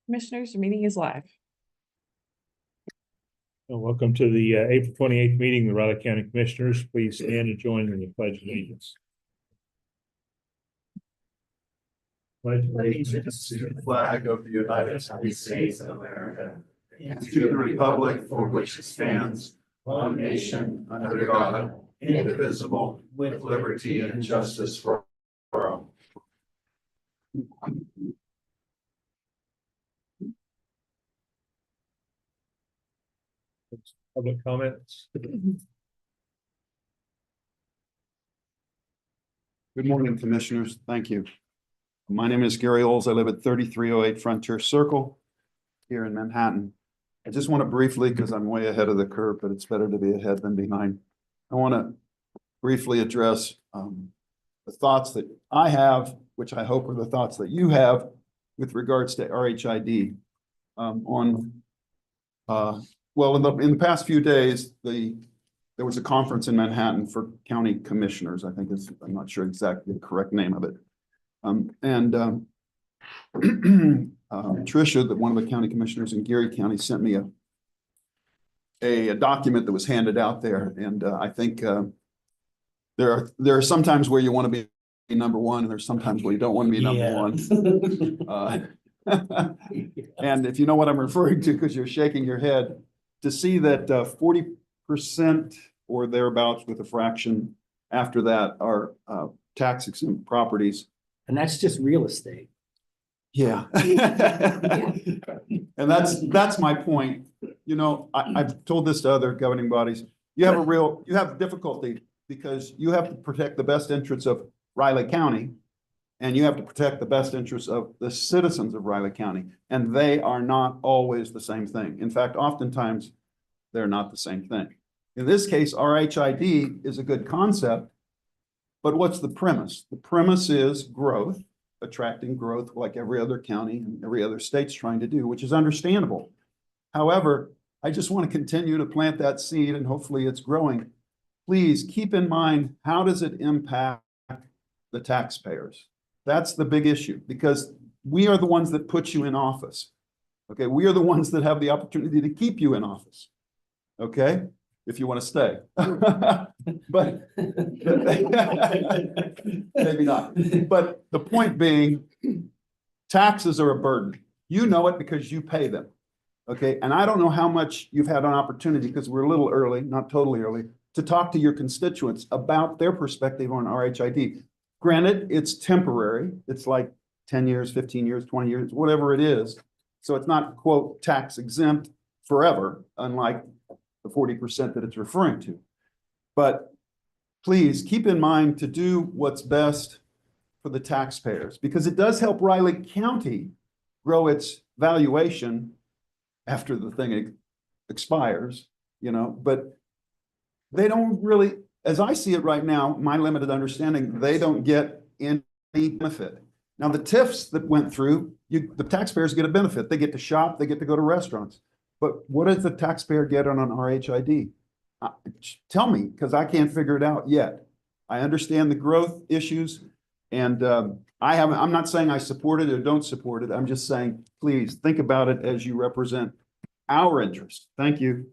Commissioners, the meeting is live. Welcome to the April 28th meeting of the Riley County Commissioners. Please stand and join in the Pledge of Allegiance. Pledge Allegiance to the flag of the United States of America and to the republic for which it stands, one nation under God, indivisible, with liberty and justice for all. Public comments. Good morning, Commissioners. Thank you. My name is Gary Oles. I live at 3308 Frontier Circle here in Manhattan. I just want to briefly, because I'm way ahead of the curve, but it's better to be ahead than behind. I want to briefly address the thoughts that I have, which I hope are the thoughts that you have with regards to RHID. Well, in the past few days, there was a conference in Manhattan for county commissioners. I think I'm not sure exactly the correct name of it. Tricia, one of the county commissioners in Geary County, sent me a document that was handed out there. And I think there are some times where you want to be number one, and there's sometimes where you don't want to be number one. And if you know what I'm referring to, because you're shaking your head, to see that 40% or thereabouts with a fraction after that are tax exempt properties. And that's just real estate. Yeah. And that's my point. You know, I've told this to other governing bodies. You have difficulty because you have to protect the best interests of Riley County, and you have to protect the best interests of the citizens of Riley County. And they are not always the same thing. In fact, oftentimes they're not the same thing. In this case, RHID is a good concept, but what's the premise? The premise is growth, attracting growth like every other county and every other state's trying to do, which is understandable. However, I just want to continue to plant that seed and hopefully it's growing. Please keep in mind, how does it impact the taxpayers? That's the big issue, because we are the ones that put you in office. Okay, we are the ones that have the opportunity to keep you in office. Okay, if you want to stay. But maybe not. But the point being, taxes are a burden. You know it because you pay them. Okay, and I don't know how much you've had an opportunity, because we're a little early, not totally early, to talk to your constituents about their perspective on RHID. Granted, it's temporary. It's like 10 years, 15 years, 20 years, whatever it is. So it's not, quote, tax exempt forever, unlike the 40% that it's referring to. But please keep in mind to do what's best for the taxpayers, because it does help Riley County grow its valuation after the thing expires, you know, but they don't really, as I see it right now, my limited understanding, they don't get any benefit. Now, the TIFs that went through, the taxpayers get a benefit. They get to shop, they get to go to restaurants. But what does the taxpayer get on an RHID? Tell me, because I can't figure it out yet. I understand the growth issues, and I'm not saying I support it or don't support it. I'm just saying, please think about it as you represent our interest. Thank you.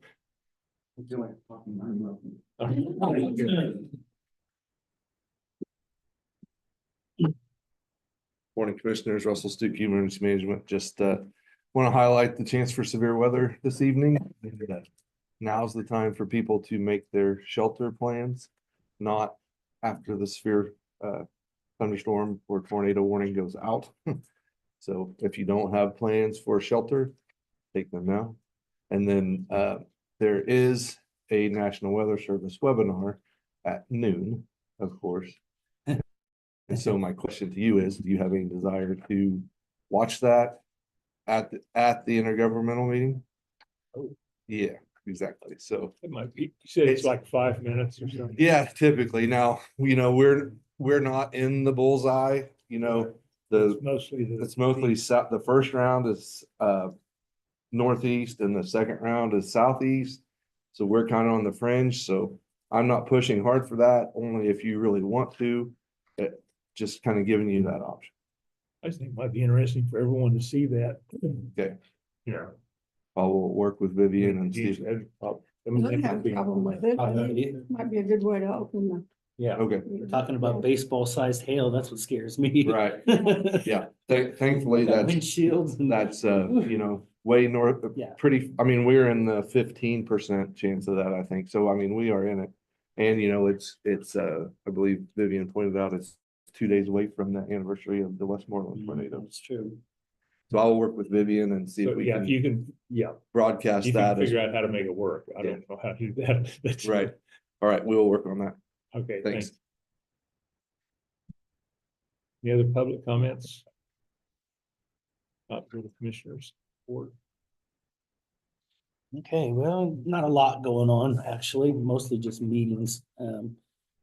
Morning, Commissioners. Russell Stuke, Emergency Management. Just want to highlight the chance for severe weather this evening. Now's the time for people to make their shelter plans, not after the severe thunderstorm or tornado warning goes out. So if you don't have plans for shelter, take them now. And then there is a National Weather Service webinar at noon, of course. And so my question to you is, do you have any desire to watch that at the intergovernmental meeting? Oh, yeah, exactly. So it might be, you said it's like 5 minutes or something. yeah, typically. Now, you know, we're not in the bullseye, you know, It's mostly south. The first round is northeast and the second round is southeast. So we're kind of on the fringe. So I'm not pushing hard for that, only if you really want to. Just kind of giving you that option. I think it might be interesting for everyone to see that. Okay. Yeah. I will work with Vivian and Geez, see. I don't have a problem with it. I think it might be a good way to open the. Yeah, Okay, we're talking about baseball-sized hail. That's what scares me. right. Yeah, thankfully Got that's, windshields and. that's, you know, way north, Yeah. pretty, I mean, we're in the 15% chance of that, I think. So, I mean, we are in it. And, you know, it's, I believe Vivian pointed out, it's 2 days away from the anniversary of the Westmoreland tornado. That's true. So I'll work with Vivian and see So, if we yeah, if can you can, yeah, broadcast you can that. as- figure out how to make it work. I don't know how to do that. but- Right. All right, we'll work on that. Okay, Thanks. thanks. Any other public comments? For the commissioners? Or Okay, well, not a lot going on, actually, mostly just meetings.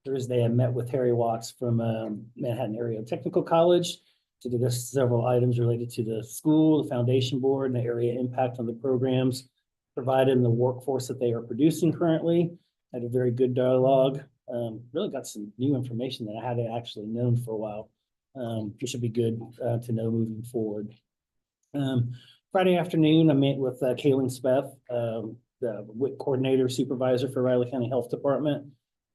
Thursday, I met with Harry Watts from Manhattan Area Technical College to discuss several items related to the school, the foundation board, and the area impact on the programs provided in the workforce that they are producing currently. Had a very good dialogue. Really got some new information that I hadn't actually known for a while. Which should be good to know moving forward. Friday afternoon, I met with Kaylin Speth, the WIC coordinator supervisor for Riley County Health Department.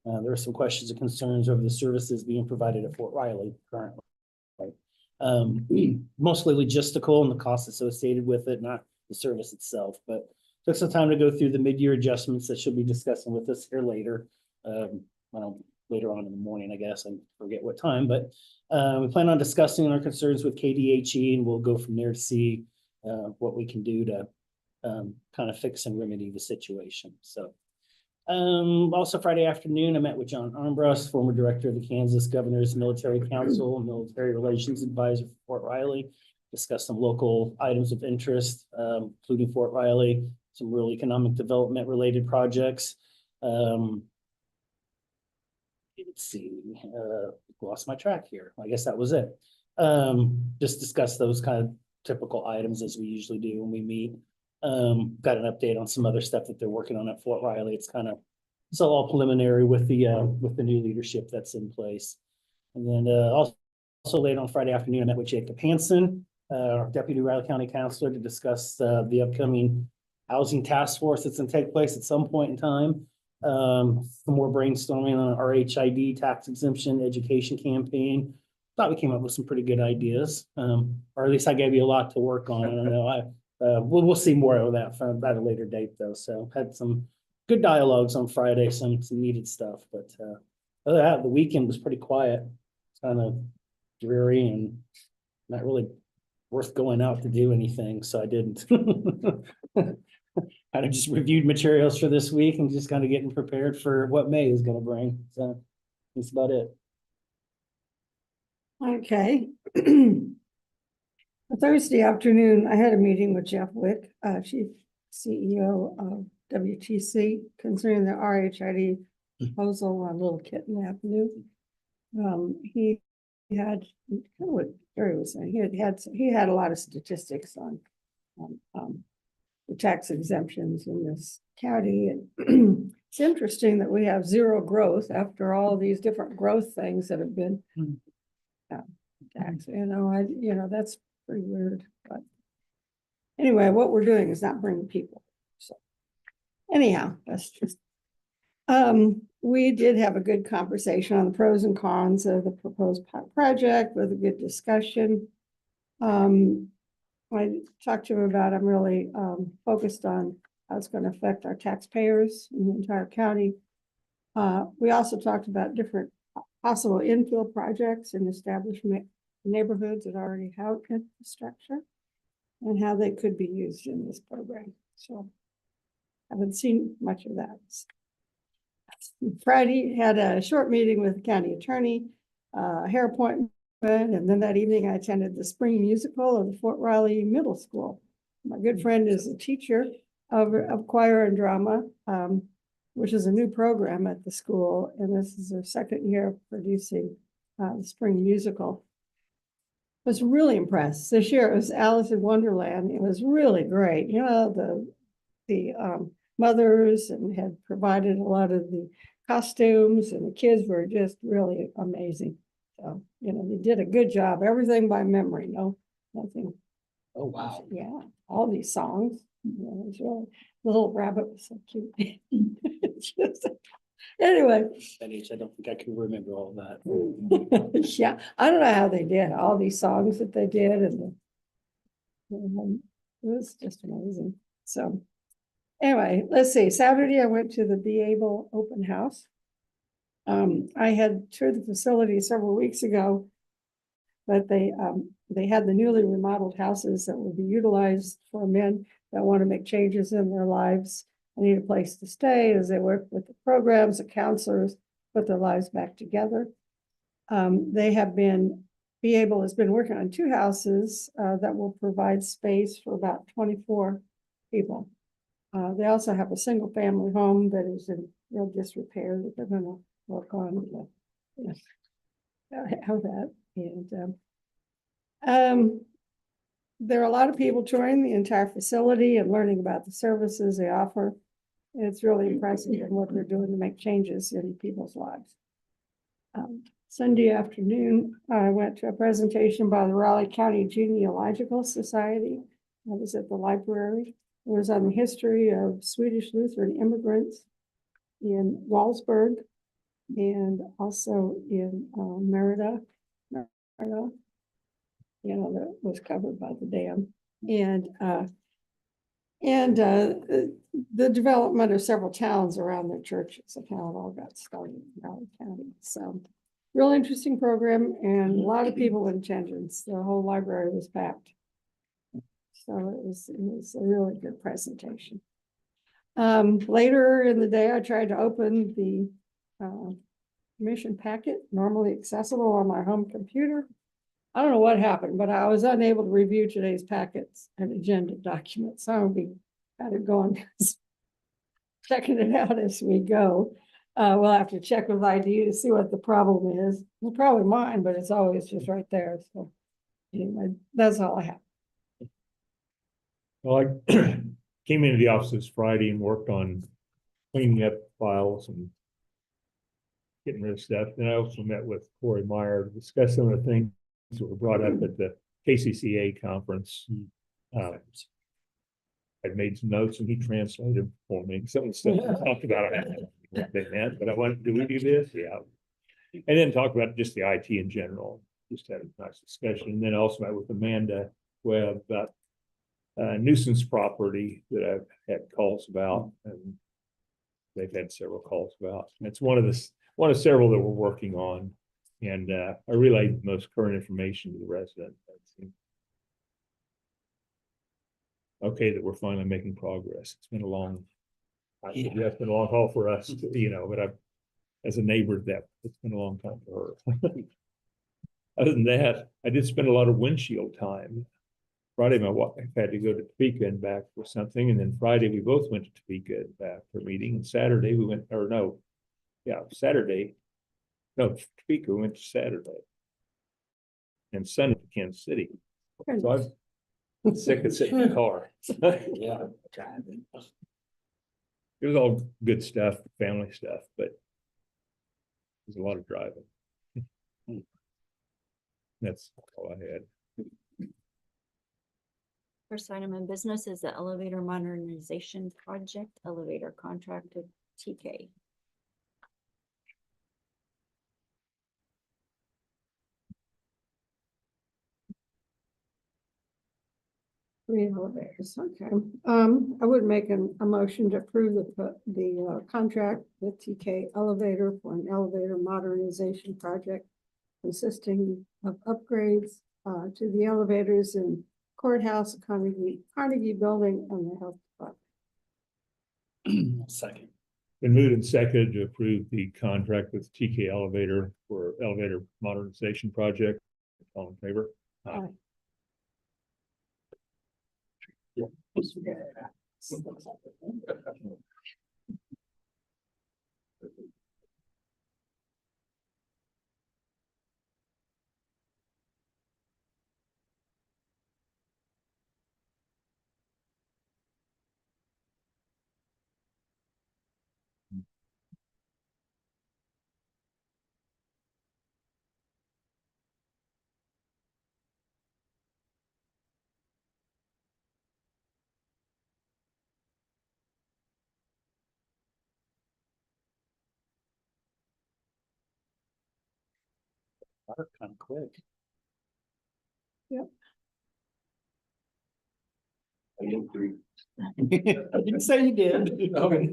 There were some questions and concerns over the services being provided at Fort Riley currently. Mostly logistical and the costs associated with it, not the service itself, but took some time to go through the mid-year adjustments that she'll be discussing with us here later. Well, later on in the morning, I guess, I forget what time, but we plan on discussing our concerns with KDHE, and we'll go from there to see what we can do to kind of fix and remedy the situation. So also Friday afternoon, I met with John Armbrust, former director of the Kansas Governor's Military Council, Military Relations Advisor for Fort Riley, discussed some local items of interest, including Fort Riley, some rural economic development related projects. Let's see, lost my track here. I guess that was it. Just discuss those kind of typical items as we usually do when we meet. Got an update on some other stuff that they're working on at Fort Riley. It's all preliminary with the new leadership that's in place. And then also late on Friday afternoon, I met with Jacob Hansen, our Deputy Riley County Counselor, to discuss the upcoming housing task force that's going to take place at some point in time. Some more brainstorming on RHID tax exemption education campaign. Thought we came up with some pretty good ideas, or at least I gave you a lot to work on. I don't know. We'll see more of that at a later date, though. So had some good dialogues on Friday, some needed stuff. But other than that, the weekend was pretty quiet. It's kind of dreary and not really worth going out to do anything. So I didn't. Kind of just reviewed materials for this week and just kind of getting prepared for what May is going to bring. So that's about it. Okay. Thursday afternoon, I had a meeting with Jeff Wick, Chief CEO of WTC, concerning the RHID proposal on Little Kitten Avenue. He had, kind of what Gary was saying, he had a lot of statistics on the tax exemptions in this county. And it's interesting that we have zero growth after all these different growth things that have been taxed. That's pretty weird. But anyway, what we're doing is not bringing people. So anyhow, that's just. We did have a good conversation on the pros and cons of the proposed project with a good discussion. I talked to him about, I'm really focused on how it's going to affect our taxpayers in the entire county. We also talked about different possible infill projects and establishment neighborhoods that already have infrastructure and how they could be used in this program. So I haven't seen much of that. Friday had a short meeting with the county attorney, hair appointment. And then that evening I attended the spring musical of the Fort Riley Middle School. My good friend is a teacher of choir and drama, which is a new program at the school. And this is their second year of producing the spring musical. I was really impressed. This year it was Alice in Wonderland. It was really great. You know, the mothers and had provided a lot of the costumes, and the kids were just really amazing. So, you know, they did a good job, everything by memory, nothing. Oh, wow. Yeah, all these songs. Yeah, it was really, the little rabbit was so cute. Just- Anyway, That age, I don't think I can remember all that. yeah, I don't know how they did, all these songs that they did it was just amazing. So anyway, let's see, Saturday I went to the Be Able open house. I had toured the facility several weeks ago, but they had the newly remodeled houses that will be utilized for men that want to make changes in their lives. They need a place to stay as they work with the programs, the counselors, put their lives back together. They have been, Be Able has been working on 2 houses that will provide space for about 24 people. They also have a single family home that is in real disrepair that they're gonna work on. You know, how that, and there are a lot of people touring the entire facility and learning about the services they offer. It's really impressive in what they're doing to make changes in people's lives. Sunday afternoon, I went to a presentation by the Raleigh County Genealogical Society. I was at the library. It was on the history of Swedish Lutheran immigrants in Wallsburg and also in Merida. You know, that was covered by the dam. And the development of several towns around their churches and how it all got started in Raleigh County. So real interesting program and a lot of people in attendance. The whole library was packed. So it was a really good presentation. Later in the day, I tried to open the commission packet, normally accessible on my home computer. I don't know what happened, but I was unable to review today's packets and agenda documents. So I'll be kind of going, checking it out as we go. We'll have to check with ID to see what the problem is. It's probably mine, but it's always just right there. So anyway, that's all I have. Well, I came into the office this Friday and worked on cleaning up files and getting rid of stuff. Then I also met with Corey Meyer to discuss some of the things that were brought up at the KCCA conference. I'd made some notes and he translated for me. Some of the stuff we talked about, but I wanted, do we do this? Yeah. And then talk about just the IT in general. Just had a nice discussion. And then also met with Amanda Webb about nuisance property that I've had calls about, and they've had several calls about. And it's one of several that we're working on, and I relayed the most current information to the resident. Okay, that we're finally making progress. It's been a long, it's been a long haul for us, you know, but as a neighbor, it's been a long time for her. Other than that, I did spend a lot of windshield time. Friday, my wife had to go to Topeka and back for something. And then Friday, we both went to Topeka and back for a meeting. And Saturday, Topeka, we went to Saturday. And Sunday to Kansas City. So I'm sick of sitting in the car. Yeah. It was all good stuff, family stuff, but there's a lot of driving. That's all I had. First item in business is the elevator modernization project, elevator contract with TK. Three elevators, okay. I would make a motion to approve the contract with TK Elevator for an elevator modernization project consisting of upgrades to the elevators in courthouse, Carnegie Building, and the health department. Second. Been moved and seconded to approve the contract with TK Elevator for elevator modernization project. All in favor? Aye. Kind of quick. I didn't say you did.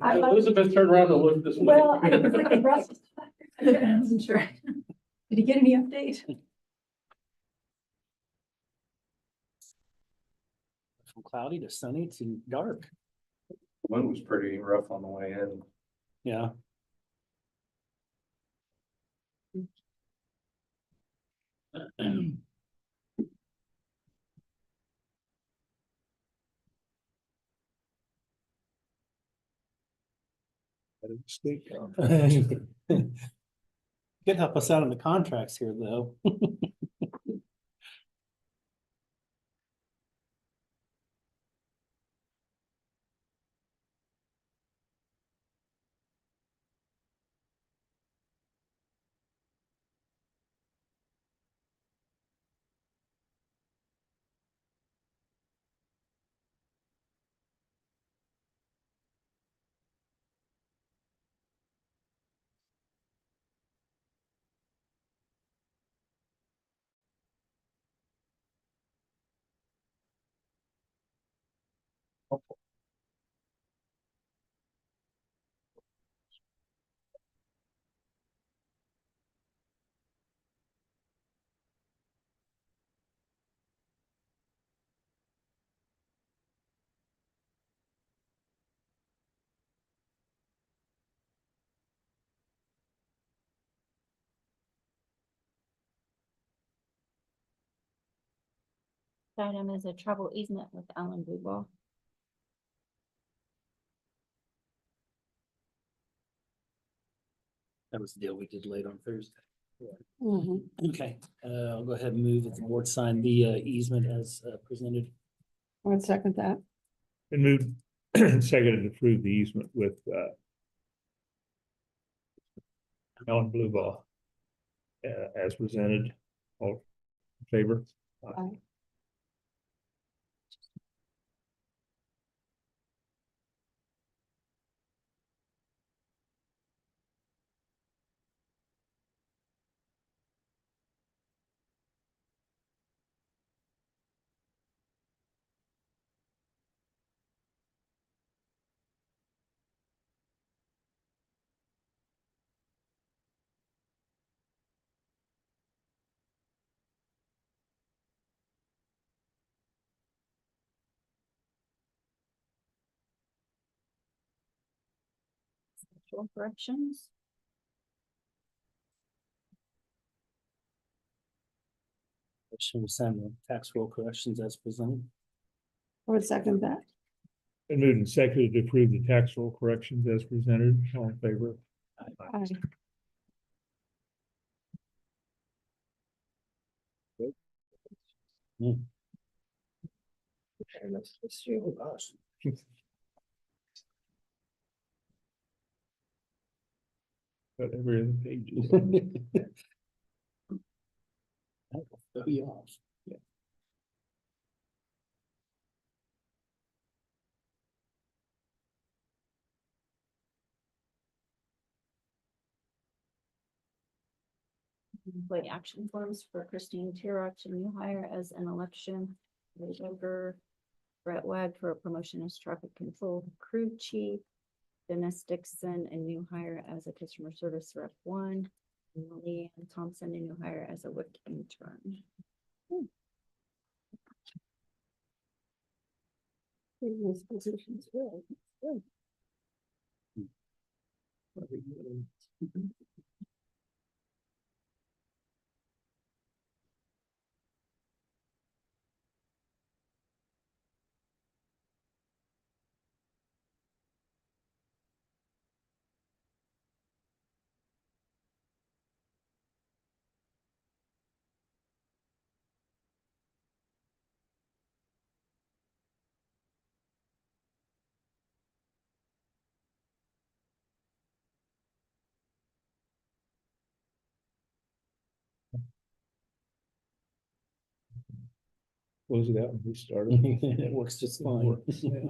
Elizabeth turned around and looked this way. Well, I was like, Russ, I wasn't sure. Did he get any update? From cloudy to sunny to dark. One was pretty rough on the way in. Yeah. Could help us out on the contracts here, though. Item is a travel easement with Alan Blueball. That was the deal we did late on Thursday. Mhm. Okay, I'll go ahead and move that the board sign the easement as presented. I would second that. And moved seconded to approve the easement with Alan Blueball as presented. All in favor? Aye. Structural corrections. Should we sign the tax roll corrections as presented? I would second that. And moved and seconded to approve the tax roll corrections as presented. All in favor? Aye. Got every other page. Throw you off. Employee action forms for Christine Tiroch, a new hire as an election. Ray Ogre, Brett Wag for a promotion as traffic control crew chief. Dennis Dixon, a new hire as a customer service rep 1. And Leanne Thompson, a new hire as a WIC intern. These positions filled. Good. Close it out and restart it. It works just It fine. works, yeah.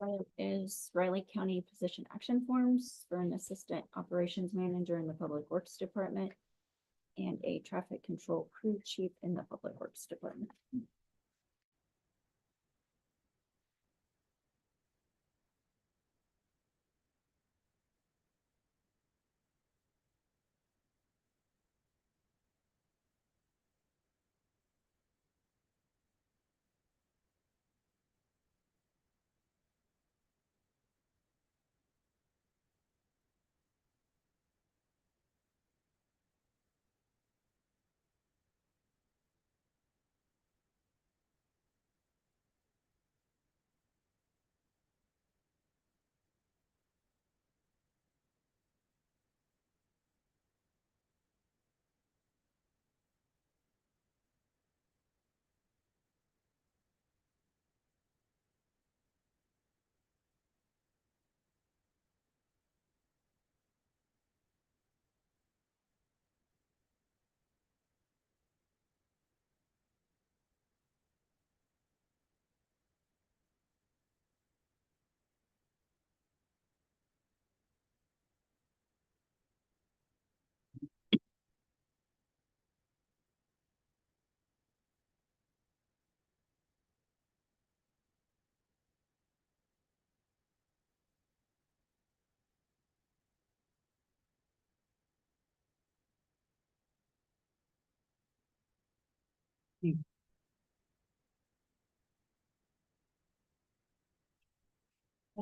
item is Riley County position action forms for an assistant operations manager in the Public Works Department and a traffic control crew chief in the Public Works Department.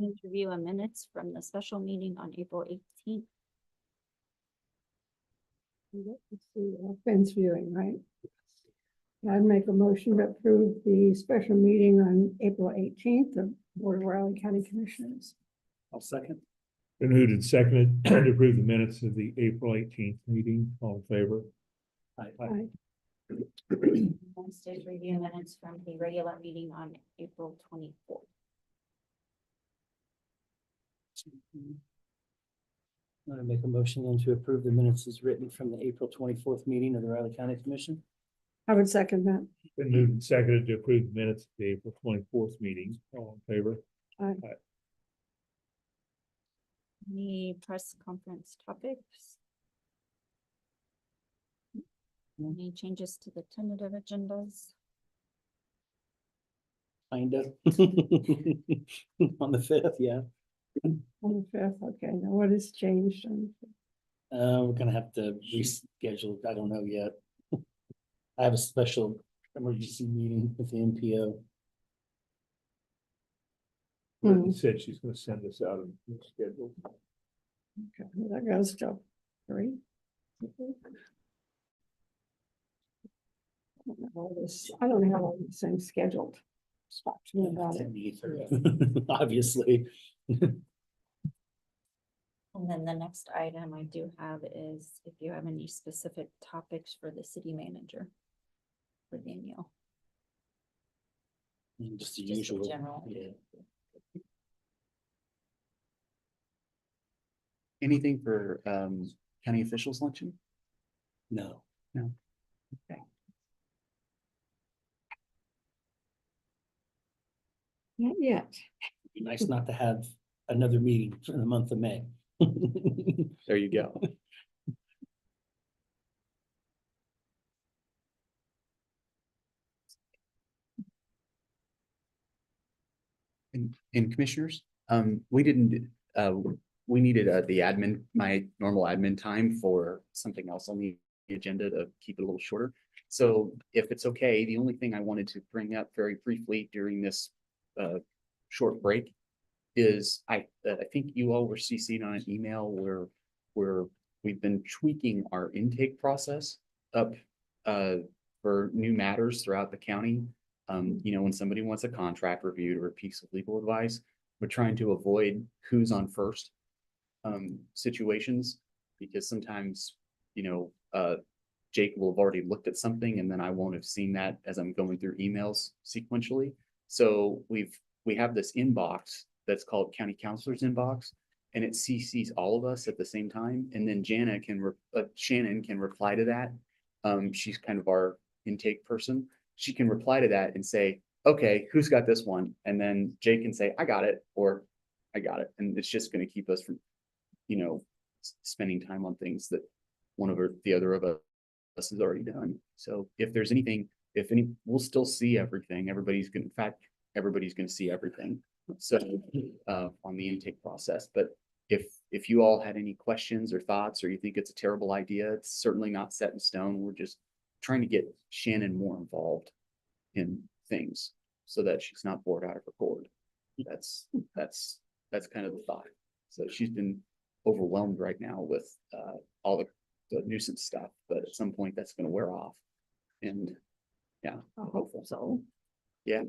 And review of minutes from the special meeting on April 18th. Let's see, fence viewing, right? I'd make a motion to approve the special meeting on April 18th of Board of Riley County Commissioners. I'll second. Been moved and seconded to approve the minutes of the April 18th meeting. All in favor? Aye. Wednesday's review minutes from the regular meeting on April 24th. I'm gonna make a motion then to approve the minutes as written from the April 24th meeting of the Riley County Commission. I would second that. Been moved and seconded to approve the minutes of the April 24th meeting. All in favor? Aye. Any press conference topics? Any changes to the tentative agendas? Kind of. On the 5th, yeah. On the 5th, okay, now what has changed? We're gonna have to reschedule. I don't know yet. I have a special emergency meeting with the MPO. Brittany said she's gonna send us out a schedule. Okay, well, that goes to 3. I don't have all the same scheduled. Stop to me about it. Obviously. And then the next item I do have is if you have any specific topics for the city manager. For Danielle. Just the Just the usual. general. Yeah. Anything for county officials luncheon? No. Not yet. Be nice not to have another meeting in the month of May. There you go. And commissioners, we needed the admin, my normal admin time for something else on the agenda to keep it a little shorter. So if it's okay, the only thing I wanted to bring up very briefly during this short break is I think you all were CC'd on an email where we've been tweaking our intake process up for new matters throughout the county. When somebody wants a contract reviewed or a piece of legal advice, we're trying to avoid who's on first situations, because sometimes, Jake will have already looked at something and then I won't have seen that as I'm going through emails sequentially. So we have this inbox that's called County Counselor's Inbox, and it CCs all of us at the same time. And then Shannon can reply to that. She's kind of our intake person. She can reply to that and say, okay, who's got this one? And then Jay can say, I got it, or I got it. And it's just gonna keep us from, spending time on things that one of the other of us has already done. So if there's anything, we'll still see everything. In fact, everybody's gonna see everything. So, on the intake process, but if you all had any questions or thoughts, or you think it's a terrible idea, it's certainly not set in stone. We're just trying to get Shannon more involved in things so that she's not bored out of her cord. That's kind of the thought. So she's been overwhelmed right now with all the nuisance stuff, but at some point that's going to wear off. And yeah, I hope so. yeah,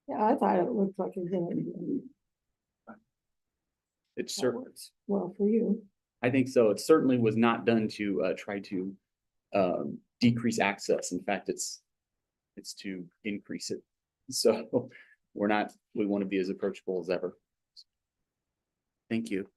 Yeah, I thought it looked like a good idea. it's That certain. works well for you. I think so. It certainly was not done to try to decrease access. In fact, it's to increase it. So we want to be as approachable as ever. Thank you.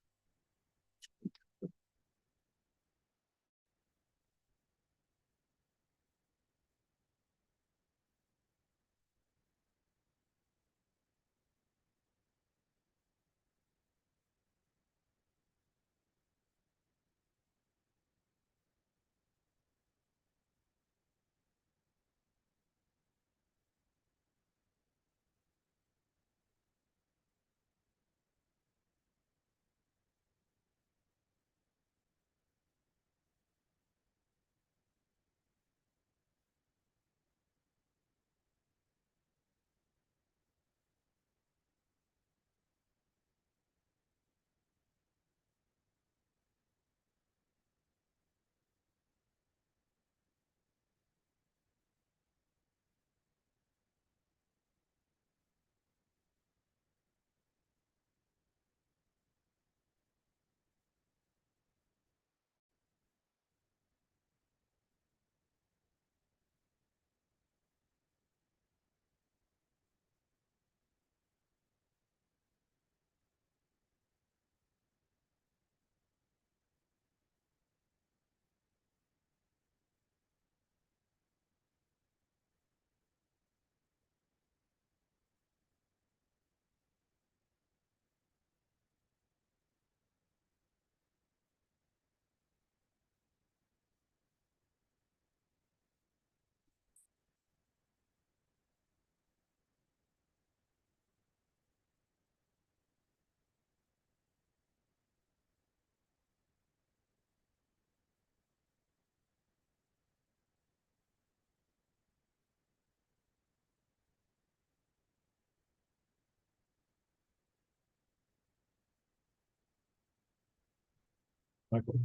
Michael,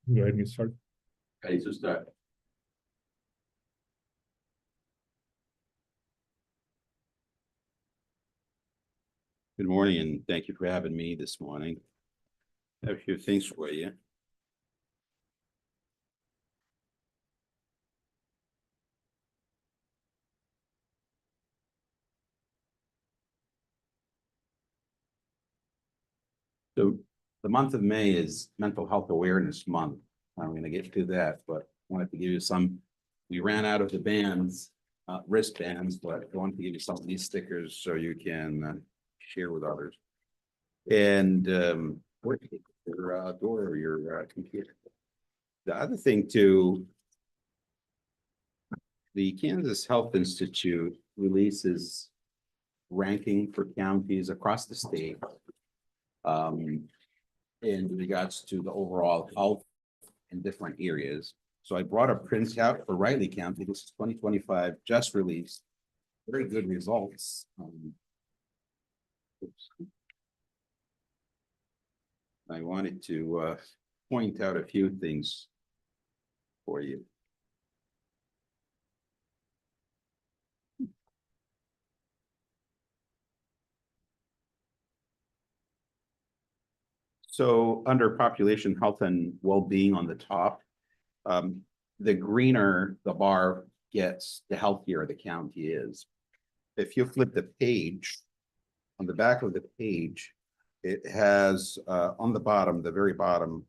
go ahead and get started. Okay, so start. Good morning, and thank you for having me this morning. I have a few things for you. So the month of May is Mental Health Awareness Month. I'm gonna get to that, but wanted to give you some, we ran out of the bands, wristbands, but I wanted to give you some of these stickers so you can share with others. And or take your door or your computer. The other thing too, the Kansas Health Institute releases ranking for counties across the state. In regards to the overall health in different areas. So I brought a printout for Riley County. This is 2025, just released. Very good results. I wanted to point out a few things for you. So under population health and well-being on the top, the greener the bar gets, the healthier the county is. If you flip the page, on the back of the page, it has on the bottom, the very bottom,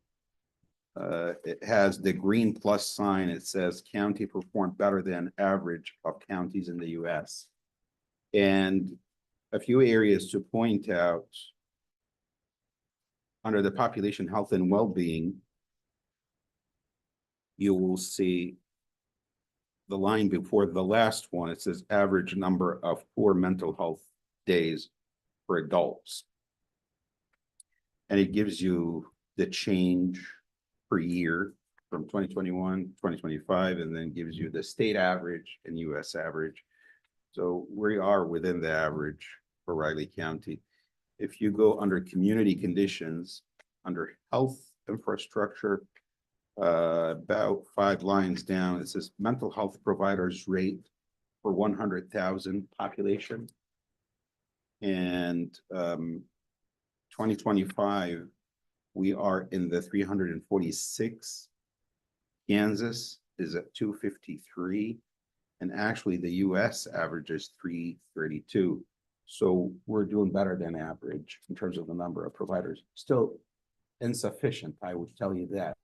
It has the green plus sign. It says county performed better than average of counties in the US. And a few areas to point out. Under the population health and well-being, you will see the line before the last one. It says average number of poor mental health days for adults. And it gives you the change per year from 2021, 2025, and then gives you the state average and US average. So we are within the average for Riley County. If you go under community conditions, under health infrastructure, about 5 lines down, it says mental health providers rate for 100,000 population. And 2025, we are in the 346. Kansas is at 253. And actually the US average is 332. So we're doing better than average in terms of the number of providers. Still insufficient, I would tell you that.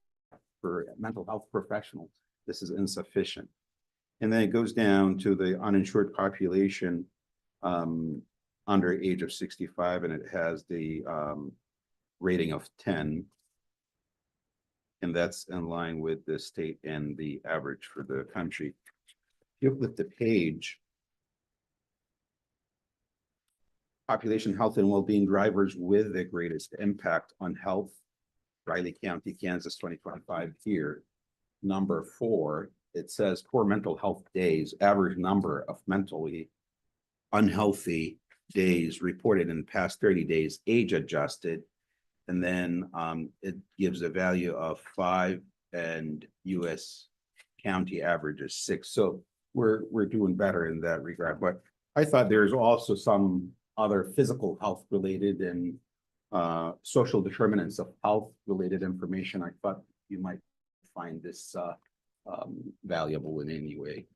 For mental health professionals, this is insufficient. And then it goes down to the uninsured population under age of 65, and it has the rating of 10. And that's in line with the state and the average for the country. If you flip the page, population health and well-being drivers with the greatest impact on health, Riley County, Kansas, 2025 here. Number 4, it says poor mental health days, average number of mentally unhealthy days reported in the past 30 days, age adjusted. And then it gives a value of 5 and US county average is 6. So we're doing better in that regard. But I thought there's also some other physical health related and social determinants of health related information. I thought you might find this valuable in any way.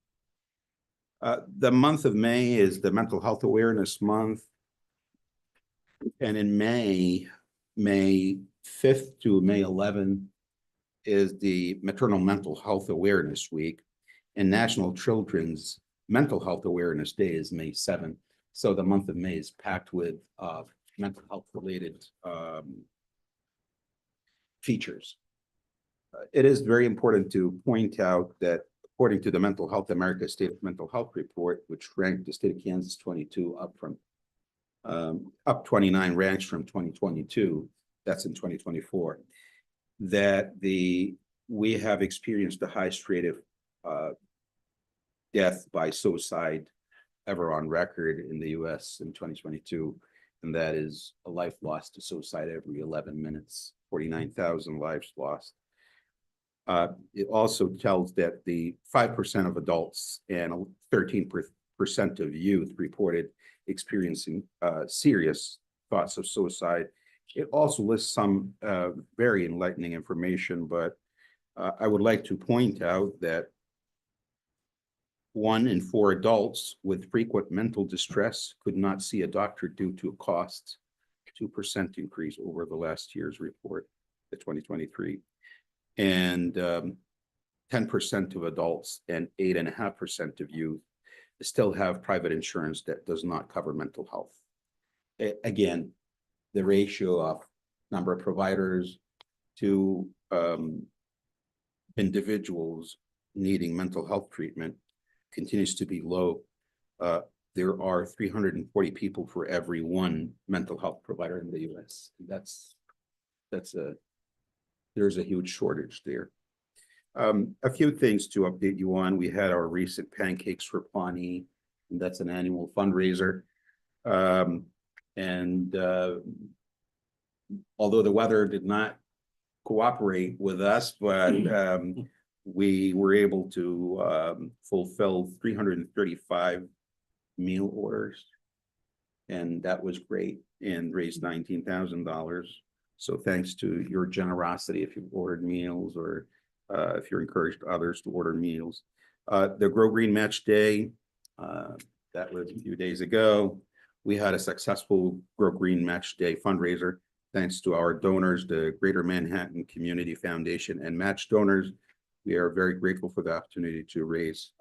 The month of May is the Mental Health Awareness Month. And in May 5th to May 11th is the Maternal Mental Health Awareness Week, and National Children's Mental Health Awareness Day is May 7th. So the month of May is packed with mental health related features. It is very important to point out that according to the Mental Health America State of Mental Health Report, which ranked the state of Kansas 22 up from up 29 ranks from 2022, that's in 2024, that we have experienced the highest rate of death by suicide ever on record in the US in 2022. And that is a life lost to suicide every 11 minutes, 49,000 lives lost. It also tells that the 5% of adults and 13% of youth reported experiencing serious thoughts of suicide. It also lists some very enlightening information, but I would like to point out that 1 in 4 adults with frequent mental distress could not see a doctor due to costs, 2% increase over the last year's report, the 2023. And 10% of adults and 8.5% of youth still have private insurance that does not cover mental health. Again, the ratio of number of providers to individuals needing mental health treatment continues to be low. There are 340 people for every 1 mental health provider in the US. There's a huge shortage there. A few things to update you on. We had our recent Pancakes for Pawnee, and that's an annual fundraiser. Although the weather did not cooperate with us, but we were able to fulfill 335 meal orders, and that was great, and raised $19,000. So thanks to your generosity, if you've ordered meals or if you're encouraged others to order meals. The Grow Green Match Day, that was a few days ago. We had a successful Grow Green Match Day fundraiser. thanks to our donors, the Greater Manhattan Community Foundation and match donors. We are very grateful for the opportunity to raise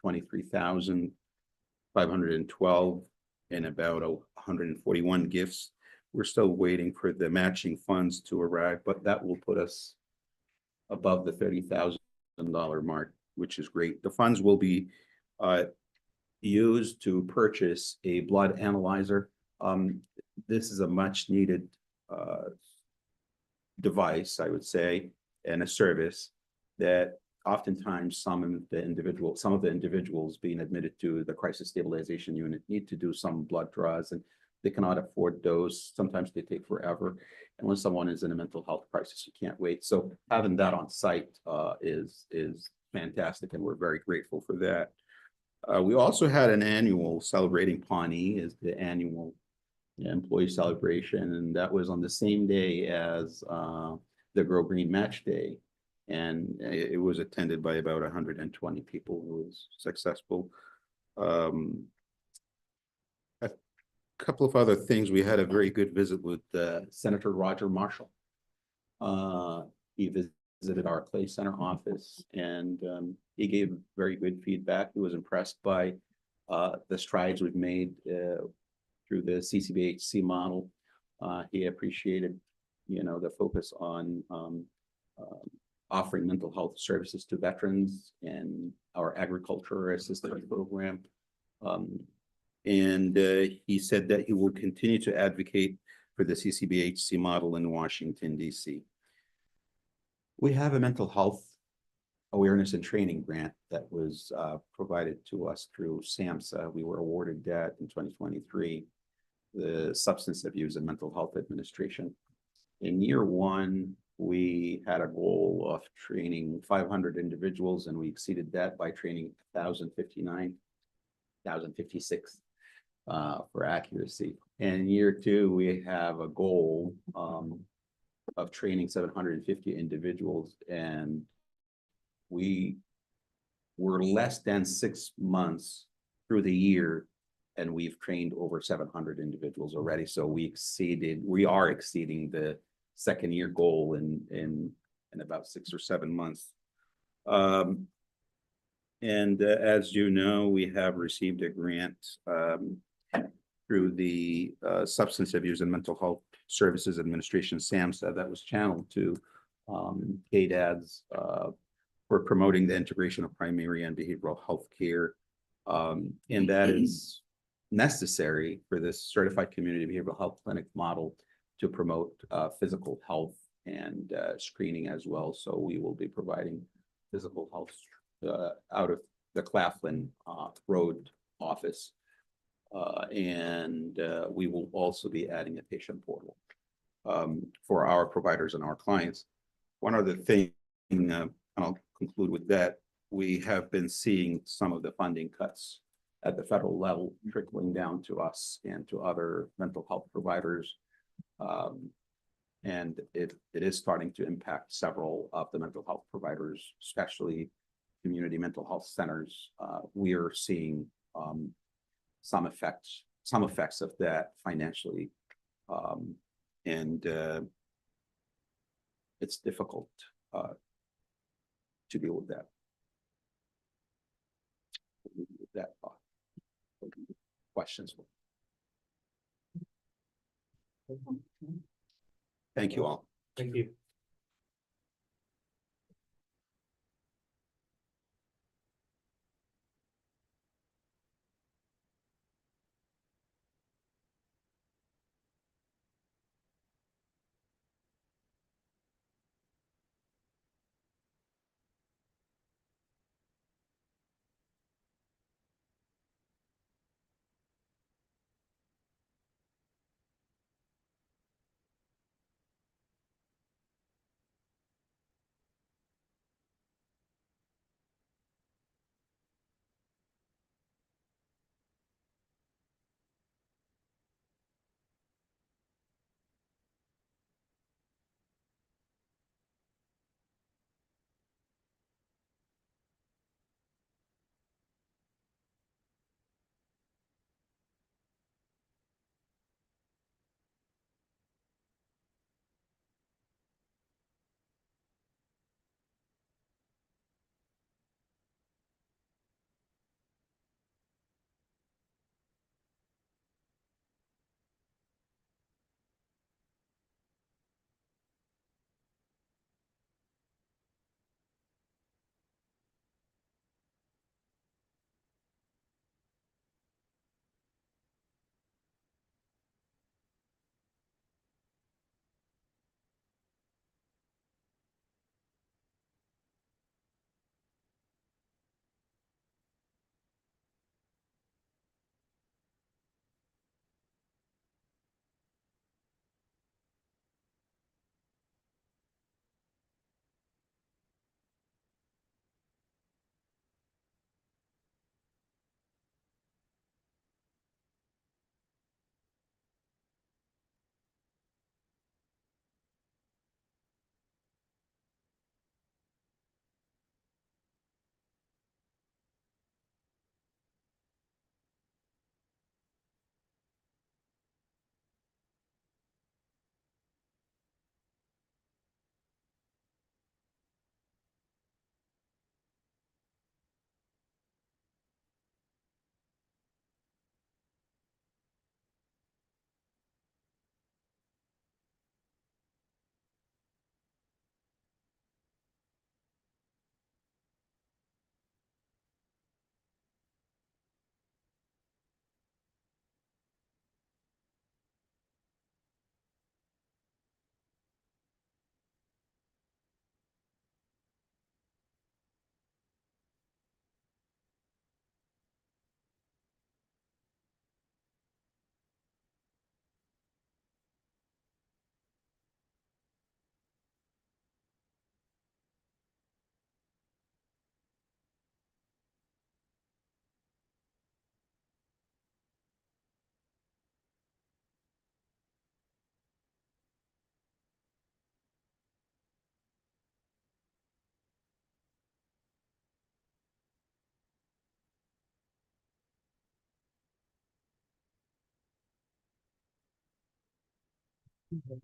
23,512 and about 141 gifts. We're still waiting for the matching funds to arrive, but that will put us above the $30,000 mark, which is great. The funds will be used to purchase a blood analyzer. This is a much needed device, I would say, and a service that oftentimes some of the individuals being admitted to the crisis stabilization unit need to do some blood draws, and they cannot afford those. Sometimes they take forever. And when someone is in a mental health crisis, you can't wait. So having that on site is fantastic, and we're very grateful for that. We also had an annual celebrating Pawnee, is the annual employee celebration, and that was on the same day as the Grow Green Match Day. And it was attended by about 120 people. It was successful. A couple of other things. We had a very good visit with Senator Roger Marshall. He visited our Clay Center office, and he gave very good feedback. He was impressed by the strides we've made through the CCBHC model. He appreciated, the focus on offering mental health services to veterans and our agriculture assistance program. And he said that he will continue to advocate for the CCBHC model in Washington, D.C. We have a mental health awareness and training grant that was provided to us through SAMHSA. We were awarded that in 2023, the Substance Abuse and Mental Health Administration. In year one, we had a goal of training 500 individuals, and we exceeded that by training 1,056 for accuracy. And in year two, we have a goal of training 750 individuals, and we were less than 6 months through the year, and we've trained over 700 individuals already. So we are exceeding the second year goal in about 6 or 7 months. And as you know, we have received a grant through the Substance Abuse and Mental Health Services Administration, SAMHSA, that was channeled to KDADS for promoting the integration of primary and behavioral health care. And that is necessary for this certified community behavioral health clinic model to promote physical health and screening as well. So we will be providing physical health out of the Claflin Road office. And we will also be adding a patient portal for our providers and our clients. One other thing, and I'll conclude with that, we have been seeing some of the funding cuts at the federal level trickling down to us and to other mental health providers. And it is starting to impact several of the mental health providers, especially community mental health centers. We are seeing some effects of that financially. And it's difficult to deal with that. With that thought. Questions? Thank you all. Thank you.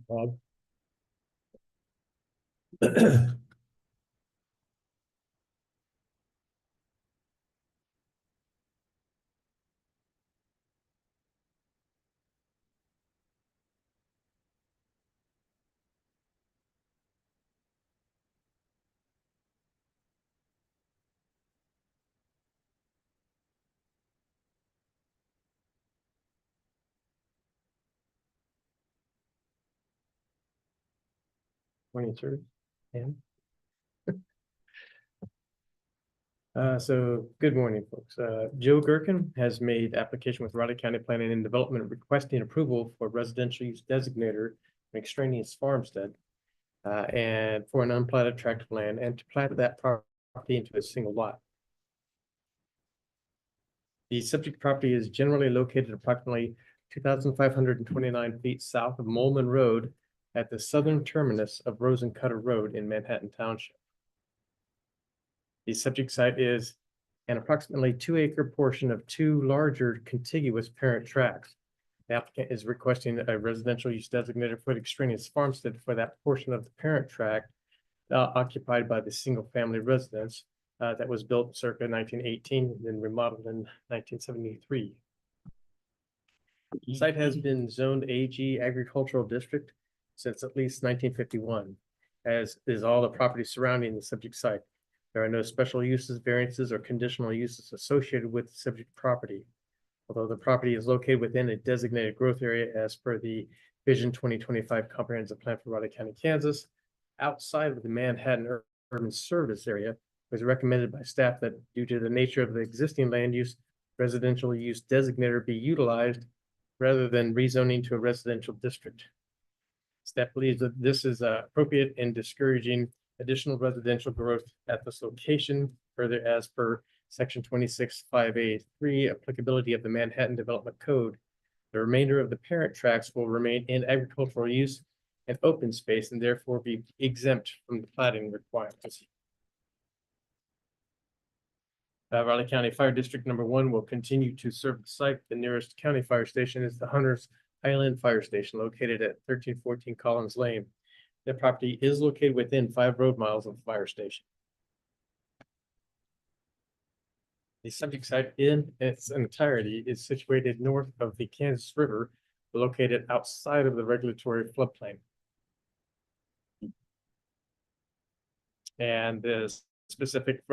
Bob? Morning, sir. And so good morning, folks. Joe Gherkin has made application with Raleigh County Planning and Development requesting approval for residential use designator and extraneous farmstead and for an unplatted tract of land and to plat that property into a single lot. The subject property is generally located approximately 2,529 feet south of Molman Road at the southern terminus of Rosencutter Road in Manhattan Township. The subject site is an approximately 2-acre portion of 2 larger contiguous parent tracts. The applicant is requesting a residential use designated for the extraneous farmstead for that portion of the parent tract occupied by the single-family residence that was built circa 1918 and then remodeled in 1973. The site has been zoned AG agricultural district since at least 1951, as is all the property surrounding the subject site. There are no special uses, variances, or conditional uses associated with the subject property. Although the property is located within a designated growth area as per the Vision 2025 Comprehensive Plan for Raleigh County, Kansas, outside of the Manhattan Urban Service Area, it was recommended by staff that due to the nature of the existing land use, residential use designator be utilized rather than rezoning to a residential district. Staff believes that this is appropriate in discouraging additional residential growth at this location, further as per section 26(5)(a)(3) applicability of the Manhattan Development Code. The remainder of the parent tracts will remain in agricultural use and open space and therefore be exempt from the platting requirements. Raleigh County Fire District number 1 will continue to serve the site. The nearest county fire station is the Hunters Island Fire Station located at 1314 Collins Lane. The property is located within 5 road miles of the fire station. The subject site in its entirety is situated north of the Kansas River, located outside of the regulatory floodplain. And the specific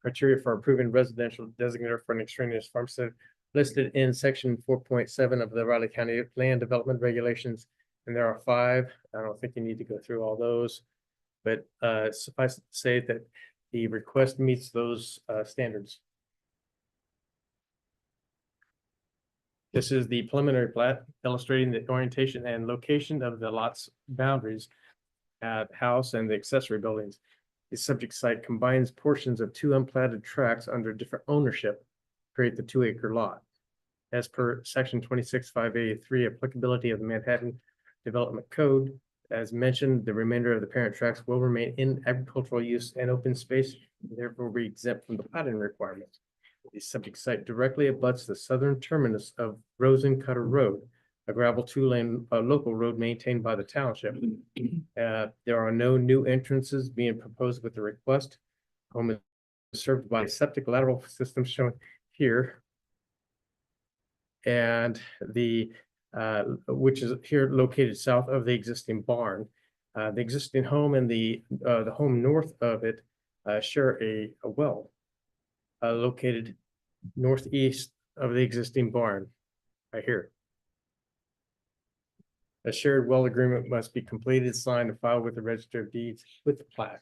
criteria for approving residential designator for an extraneous farmstead listed in section 4.7 of the Raleigh County Land Development Regulations. And there are 5. I don't think you need to go through all those, but suffice it to say that the request meets those standards. This is the preliminary plat illustrating the orientation and location of the lot's boundaries at house and the accessory buildings. The subject site combines portions of 2 unplatted tracts under different ownership, create the 2-acre lot. As per section 26(5)(a)(3) applicability of the Manhattan Development Code, as mentioned, the remainder of the parent tracts will remain in agricultural use and open space, therefore be exempt from the platting requirements. The subject site directly abuts the southern terminus of Rosencutter Road, a gravel 2-lane local road maintained by the township. There are no new entrances being proposed with the request. Home is served by a septic lateral system shown here. And the which is here located south of the existing barn. The existing home and the home north of it share a well located northeast of the existing barn, right here. A shared well agreement must be completed, signed, and filed with the Register of Deeds with the plat.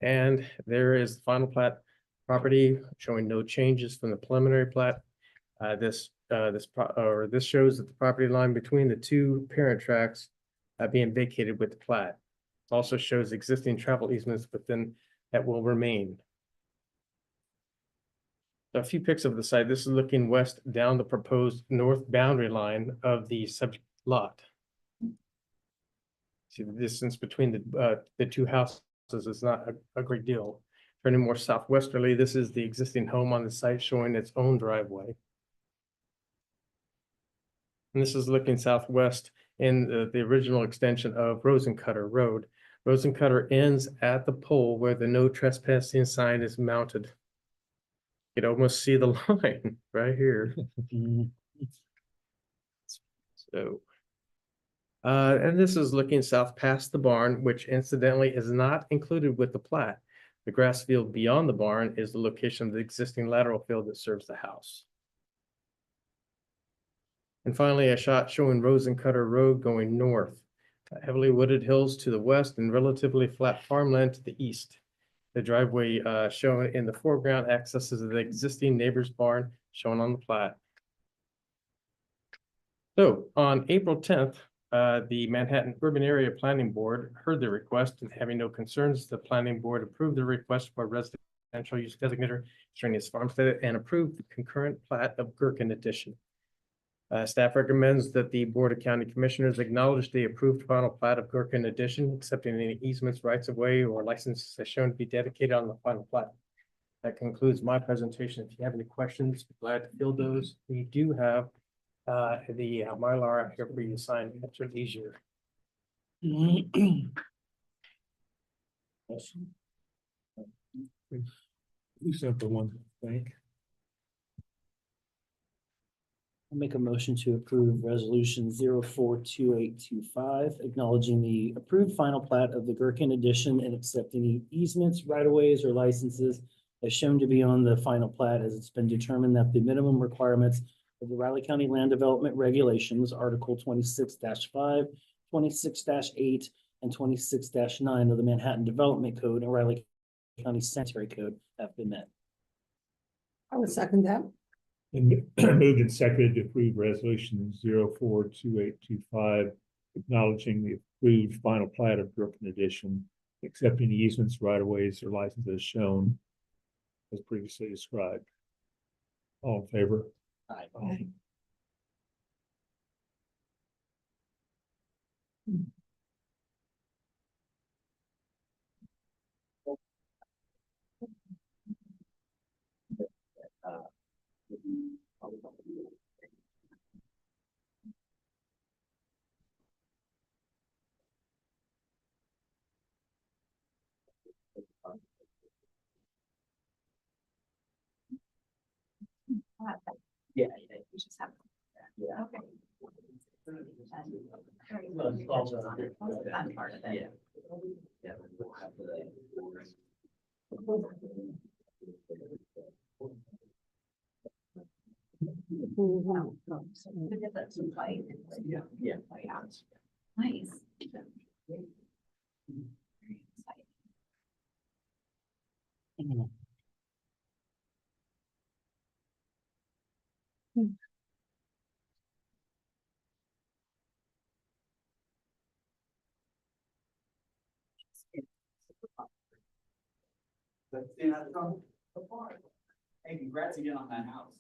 And there is the final plat property showing no changes from the preliminary plat. This shows that the property line between the 2 parent tracts being vacated with the plat. It also shows existing travel easements within that will remain. A few pics of the site. This is looking west down the proposed north boundary line of the subject lot. See, the distance between the 2 houses is not a great deal. Turning more southwesterly, this is the existing home on the site showing its own driveway. And this is looking southwest in the original extension of Rosencutter Road. Rosencutter ends at the pole where the no trespassing sign is mounted. You can almost see the line right here. So. And this is looking south past the barn, which incidentally is not included with the plat. The grass field beyond the barn is the location of the existing lateral field that serves the house. And finally, a shot showing Rosencutter Road going north, heavily wooded hills to the west and relatively flat farmland to the east. The driveway shown in the foreground accesses the existing neighbor's barn shown on the plat. So on April 10th, the Manhattan Urban Area Planning Board heard the request and having no concerns, the planning board approved the request for residential use designator Stranius Farmstead and approved the concurrent plat of Gherkin Addition. Staff recommends that the Board of County Commissioners acknowledge the approved final plat of Gherkin Addition, accepting any easements, rights of way, or licenses as shown to be dedicated on the final plat. That concludes my presentation. If you have any questions, be glad to field those. We do have the Mylar up here for you to sign. That's your leisure. Simple one, I think. I'll make a motion to approve resolution 042825, acknowledging the approved final plat of the Gherkin Addition and accepting any easements, right-of-ways, or licenses as shown to be on the final plat, as it's been determined that the minimum requirements of the Riley County Land Development Regulations, Article 26-5, 26-8, and 26-9 of the Manhattan Development Code and Riley County Sanitary Code have been met. I would second that. And moved and seconded to approve resolution 042825, acknowledging the approved final plat of Gherkin Addition, accepting the easements, right-of-ways, or licenses shown as previously described. All in favor? Aye. Yeah, We just have. Yeah. Okay. Yeah. That part of it. Yeah. We'll have We did that some fight. Yeah. Yeah. Oh, yeah. Nice. Very exciting. Hey, congrats again on that house.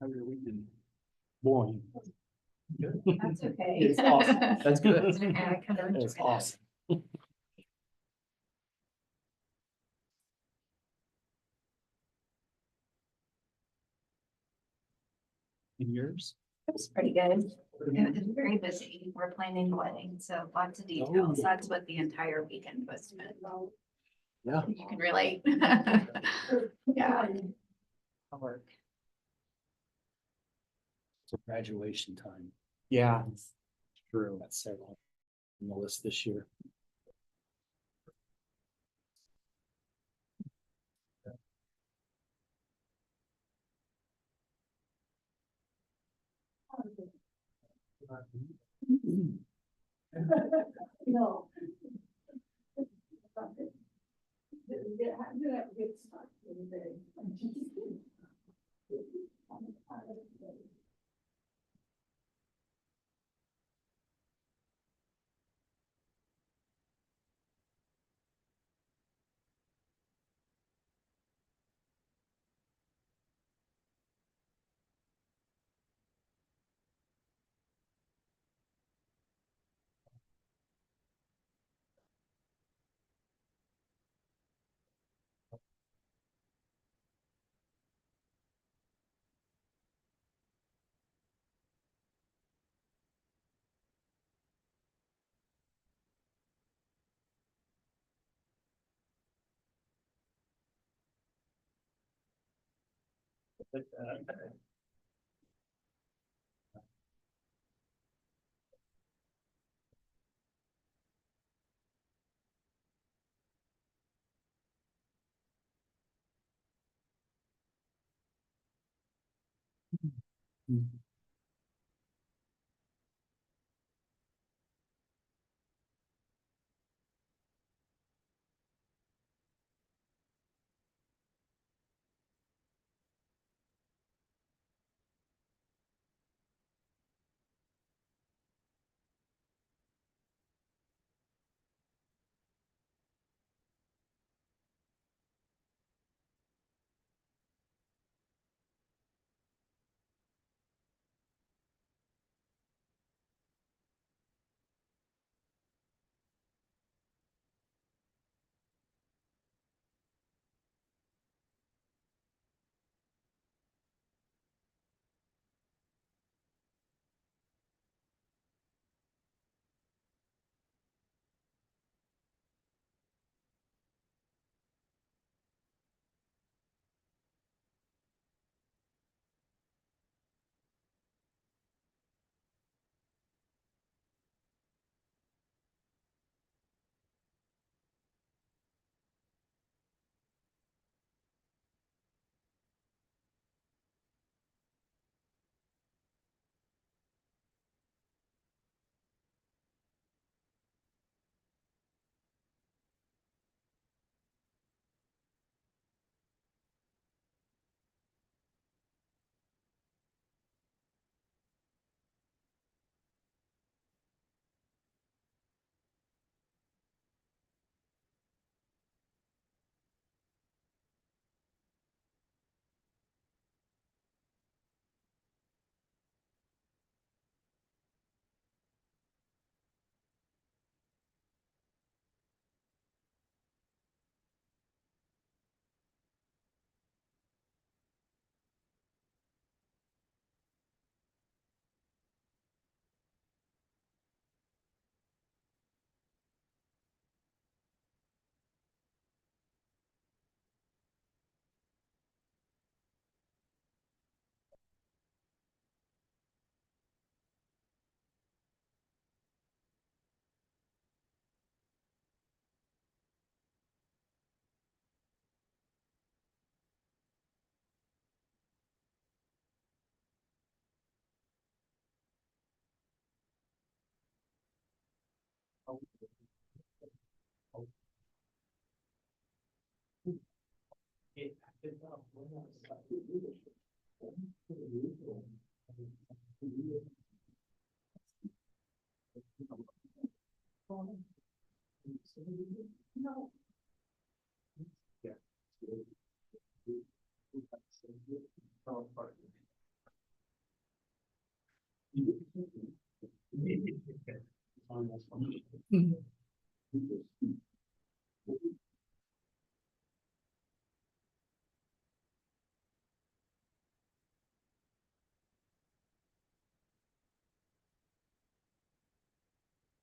How your weekend? Boring. That's okay. It's awesome. That's good. That's okay. I kind of It's enjoy that. awesome. And yours? It was pretty good. It was very busy. We're planning a wedding, so lots of details. That's what the entire weekend was. Yeah. You can relate. Yeah. Work. Graduation time. Yeah. True. That's several on the list this year. No.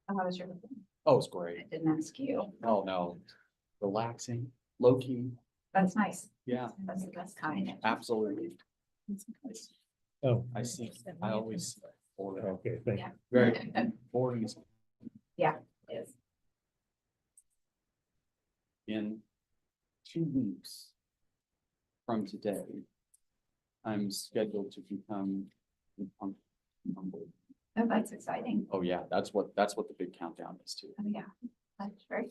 How was your? Oh, it's I great. didn't ask you. Oh, no. Relaxing, low key. That's nice. Yeah, That's the best kind. absolutely. Oh, I see, I always see Florida. okay, thank you. Yeah. Very, Florida is Yeah, it is. in 2 weeks from today. I'm scheduled to become Oh, that's exciting. Oh, yeah, that's what the big countdown is too. Oh, yeah, that's very.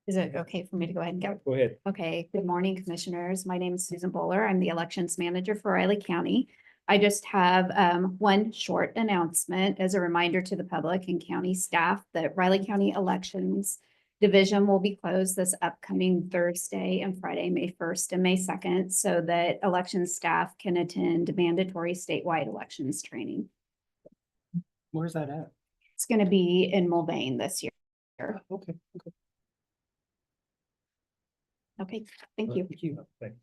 Is it okay for me to go ahead and go? Go ahead. Okay, good morning, commissioners. My name is Susan Bowler. I'm the elections manager for Riley County. I just have one short announcement as a reminder to the public and county staff that Riley County Elections Division will be closed this upcoming Thursday and Friday, May 1st and May 2nd, so that election staff can attend mandatory statewide elections training. Where's that at? It's going to be in Mulvane this year. Okay. Okay, thank you. Thank you. Thanks.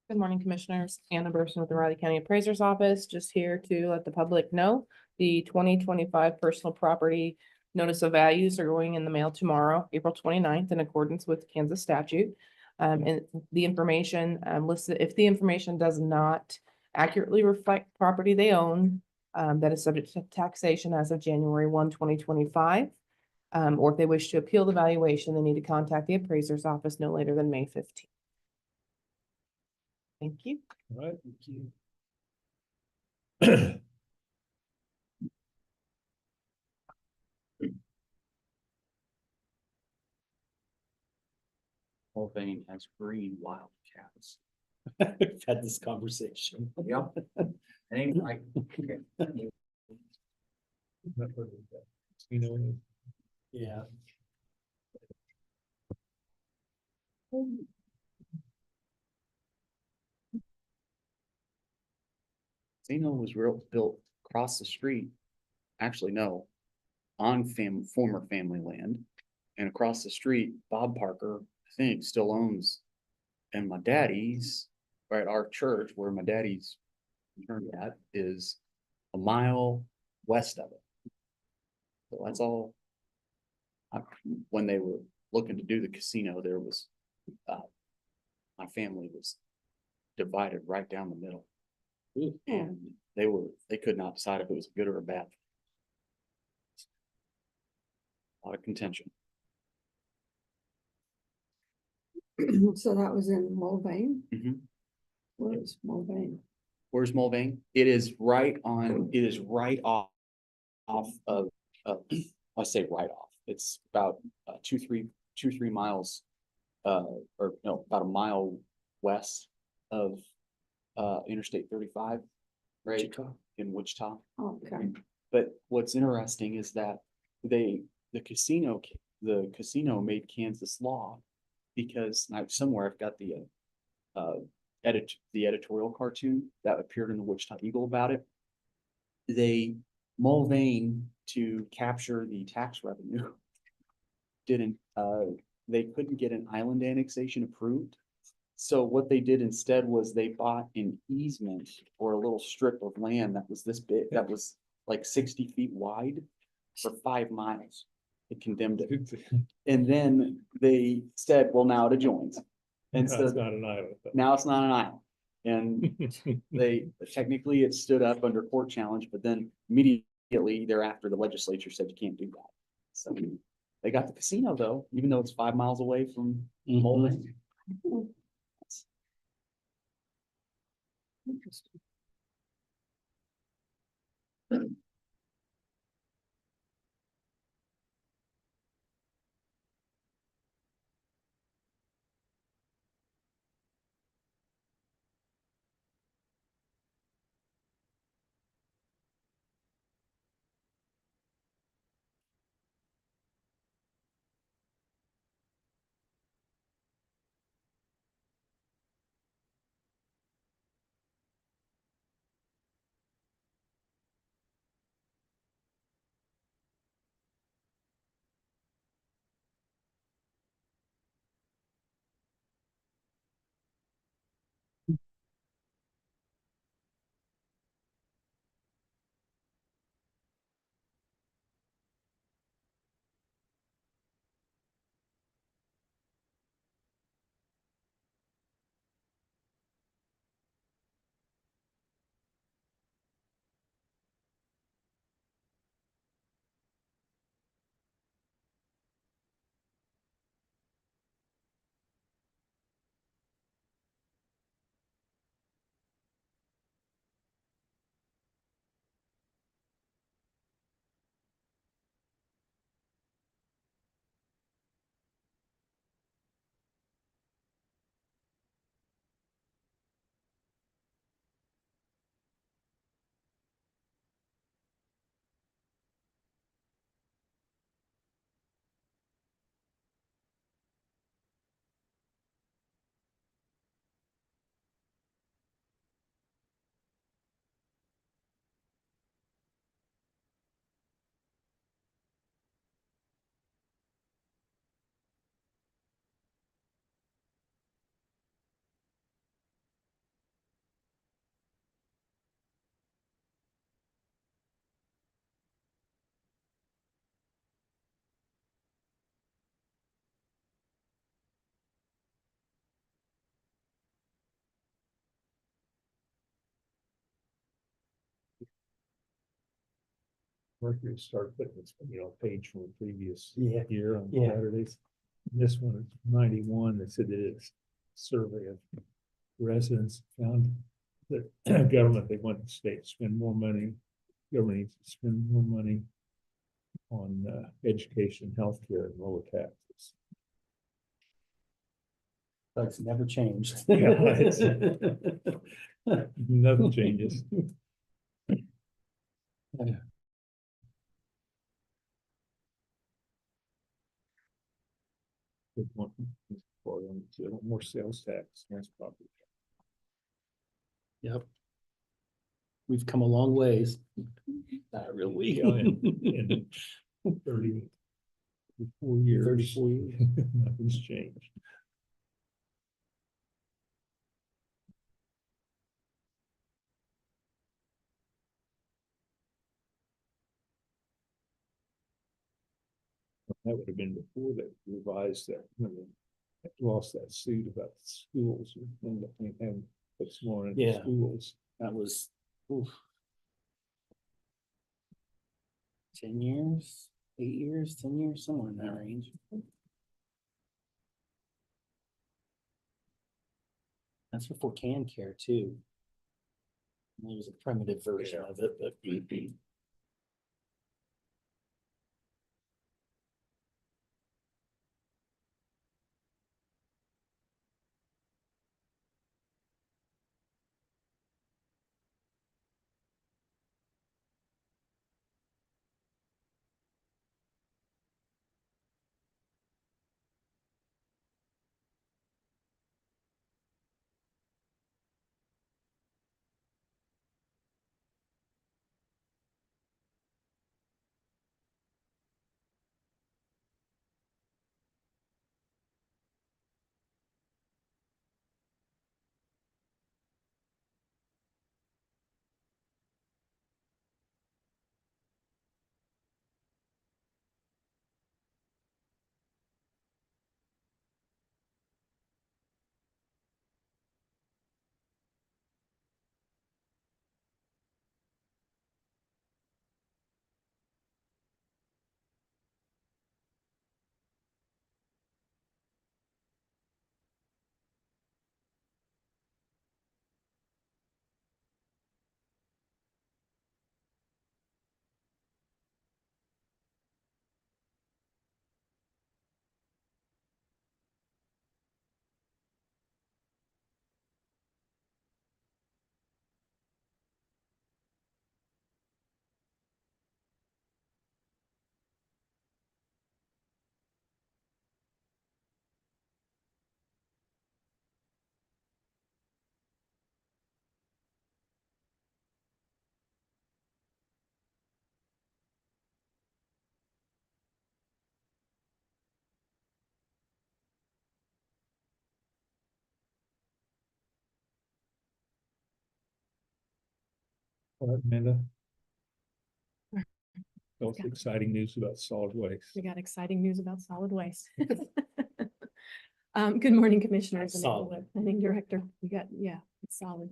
Good morning, Commissioners. Anna Burson with the Riley County Appraiser's Office, just here to let the public know the 2025 personal property notice of values are going in the mail tomorrow, April 29th, in accordance with Kansas statute. And the information listed, if the information does not accurately reflect property they own, that is subject to taxation as of January 1, 2025. Or if they wish to appeal the valuation, they need to contact the appraiser's office no later than May 15th. Thank you. All right. Thank you. Mulvane has green wild cats. We've had this conversation. Yep. Ain't like. You know, Yeah. Zeno was built across the street. Actually, no, on former family land. And across the street, Bob Parker, I think, still owns. And my daddy's, right, our church where my daddy's turned at is a mile west of it. So that's all. When they were looking to do the casino, there was, my family was divided right down the middle. And they could not decide if it was a good or a bad. A lot of contention. So that was in Mulvane. Mhm. Where is Mulvane? Where's Mulvane? It is right off of, I say right off. It's about 2-3 miles, or no, about a mile west of Interstate 35, right? In Wichita. Okay. But what's interesting is that the casino made Kansas law because somewhere I've got the editorial cartoon that appeared in the Wichita Eagle about it. They Mulvane to capture the tax revenue they couldn't get an island annexation approved. So what they did instead was they bought an easement or a little strip of land that was this big, that was like 60 feet wide for 5 miles. It condemned it. And then they said, well, now it adjoins. And no, so it's not an island. now it's not an island. And they technically it stood up under court challenge, but then immediately thereafter the legislature said you can't do that. So they got the casino though, even though it's 5 miles away from Mulvane. Interesting. Mercury started putting this, page from the previous Yeah. year on Yeah. Saturdays. This one is 91, that said that it's survey of residents found that government, they want the state to spend more money, government needs to spend more money on education, healthcare, and lower taxes. That's never changed. Yeah, it's- Nothing changes. They want more sales tax, that's probably. Yep. We've come a long ways. Not really. Yeah, in 34 years. 34 years. Nothing's changed. That would have been before they revised that, when they lost that suit about schools and puts more into Yeah. schools. That was, oof. 10 years, 8 years, 10 years, somewhere in that range. That's before can care too. It was a primitive version of it, but. All right, Amanda. Also exciting news about solid waste. We got exciting news about solid waste. Good morning, commissioners and Solid. planning director. It's solid.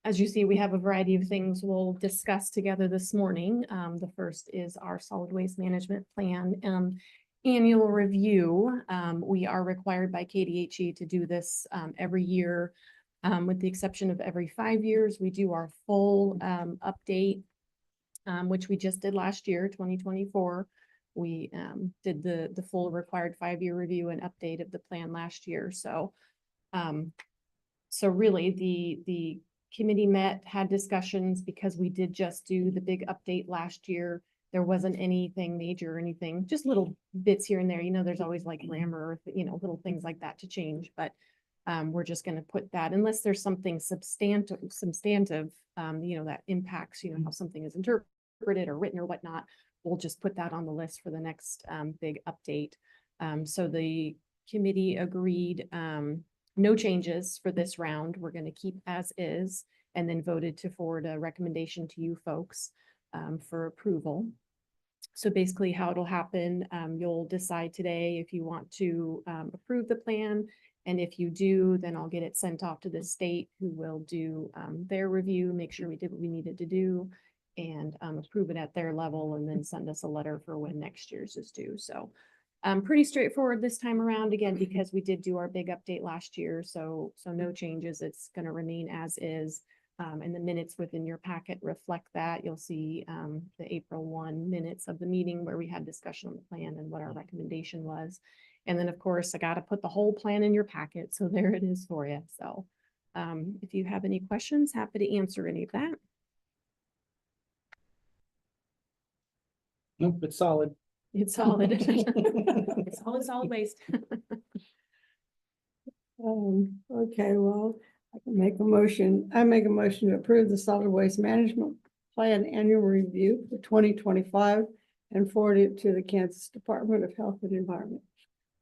As you see, we have a variety of things we'll discuss together this morning. The first is our solid waste management plan annual review. We are required by KDHE to do this every year, with the exception of every 5 years. We do our full update, which we just did last year, 2024. We did the full required 5-year review and update of the plan last year. So really the committee met, had discussions, because we did just do the big update last year. There wasn't anything major or anything, just little bits here and there. There's always like grammar, little things like that to change, but we're just going to put that, unless there's something substantive, that impacts, how something is interpreted or written or whatnot. We'll just put that on the list for the next big update. So the committee agreed no changes for this round. We're going to keep as is, and then voted to forward a recommendation to you folks for approval. So basically how it'll happen, you'll decide today if you want to approve the plan. And if you do, then I'll get it sent off to the state, who will do their review, make sure we did what we needed to do. and approve it at their level and then send us a letter for when next year's is due. So pretty straightforward this time around, again, because we did do our big update last year. So no changes. It's going to remain as is. And the minutes within your packet reflect that. You'll see the April 1 minutes of the meeting where we had discussion on the plan and what our recommendation was. And then, of course, I got to put the whole plan in your packet. So there it is for you. So if you have any questions, happy to answer any of that. Nope, it's solid. It's solid. It's solid, solid waste. Okay, well, I can make a motion. I make a motion to approve the solid waste management plan annual review for 2025 and forward it to the Kansas Department of Health and Environment.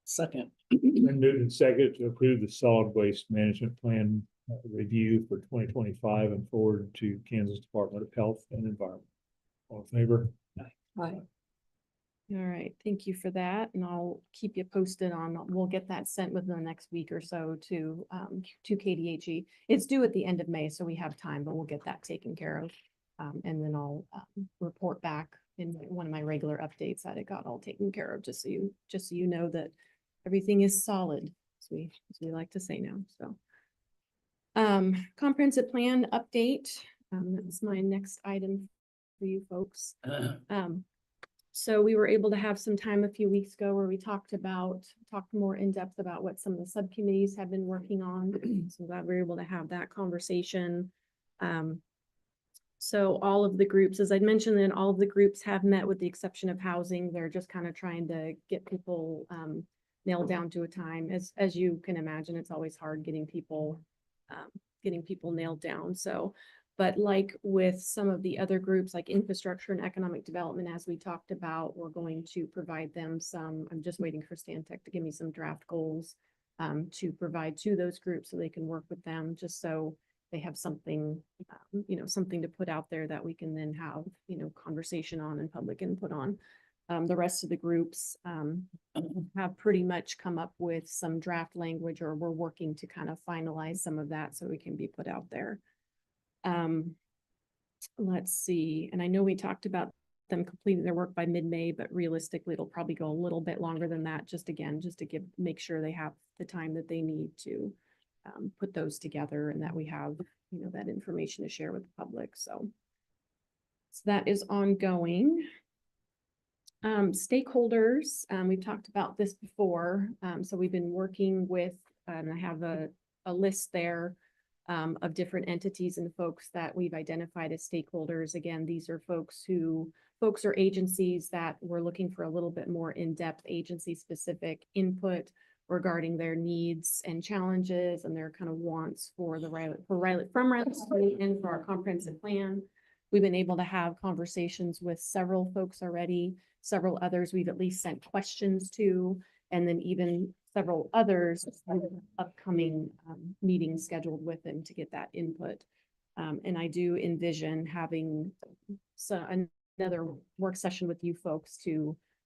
Second. And moved and seconded to approve the solid waste management plan review for 2025 and forward to Kansas Department of Health and Environment. All in favor? Aye. All right, thank you for that, and I'll keep you posted on, we'll get that sent within the next week or so to KDHE. It's due at the end of May, so we have time, but we'll get that taken care of. And then I'll report back in one of my regular updates that it got all taken care of, just so you know that everything is solid, as we like to say now. So comprehensive plan update, that's my next item for you folks. So we were able to have some time a few weeks ago where we talked more in depth about what some of the subcommittees have been working on. So I'm glad we were able to have that conversation. So all of the groups, as I'd mentioned, then all of the groups have met with the exception of housing. They're just kind of trying to get people nailed down to a time. As you can imagine, it's always hard getting people nailed down. So, but like with some of the other groups like infrastructure and economic development, as we talked about, we're going to provide them some, I'm just waiting for Stantec to give me some draft goals to provide to those groups so they can work with them, just so they have something, something to put out there that we can then have, conversation on and public input on. The rest of the groups have pretty much come up with some draft language, or we're working to kind of finalize some of that so we can be put out there. Let's see. And I know we talked about them completing their work by mid-May, but realistically, it'll probably go a little bit longer than that. Just to make sure they have the time that they need to put those together, and that we have, that information to share with the public. So that is ongoing. Stakeholders, we've talked about this before. So we've been working with, and I have a list there of different entities and folks that we've identified as stakeholders. Again, these are folks or agencies that we're looking for a little bit more in-depth agency-specific input regarding their needs and challenges and their kind of wants from Riley and for our comprehensive plan. We've been able to have conversations with several folks already, several others we've at least sent questions to, and then even several others upcoming meetings scheduled with them to get that input. And I do envision having another work session with you folks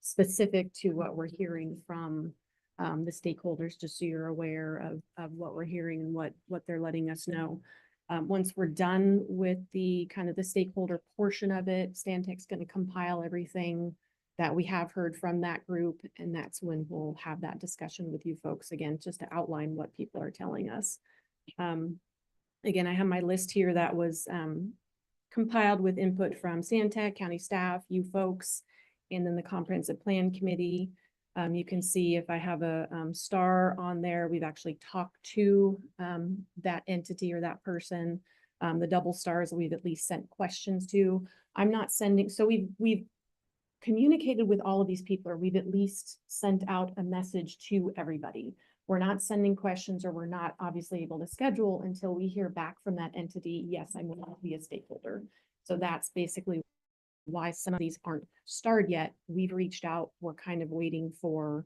specific to what we're hearing from the stakeholders, just so you're aware of what we're hearing and what they're letting us know. Once we're done with the kind of the stakeholder portion of it, Stantec's going to compile everything that we have heard from that group, and that's when we'll have that discussion with you folks again, just to outline what people are telling us. Again, I have my list here that was compiled with input from Stantec, county staff, you folks, and then the comprehensive plan committee. You can see if I have a star on there, we've actually talked to that entity or that person. The double stars we've at least sent questions to. I'm not sending, so we've communicated with all of these people, or we've at least sent out a message to everybody. We're not sending questions, or we're not obviously able to schedule until we hear back from that entity. Yes, I'm going to be a stakeholder. So that's basically why some of these aren't starred yet. We've reached out. We're kind of waiting for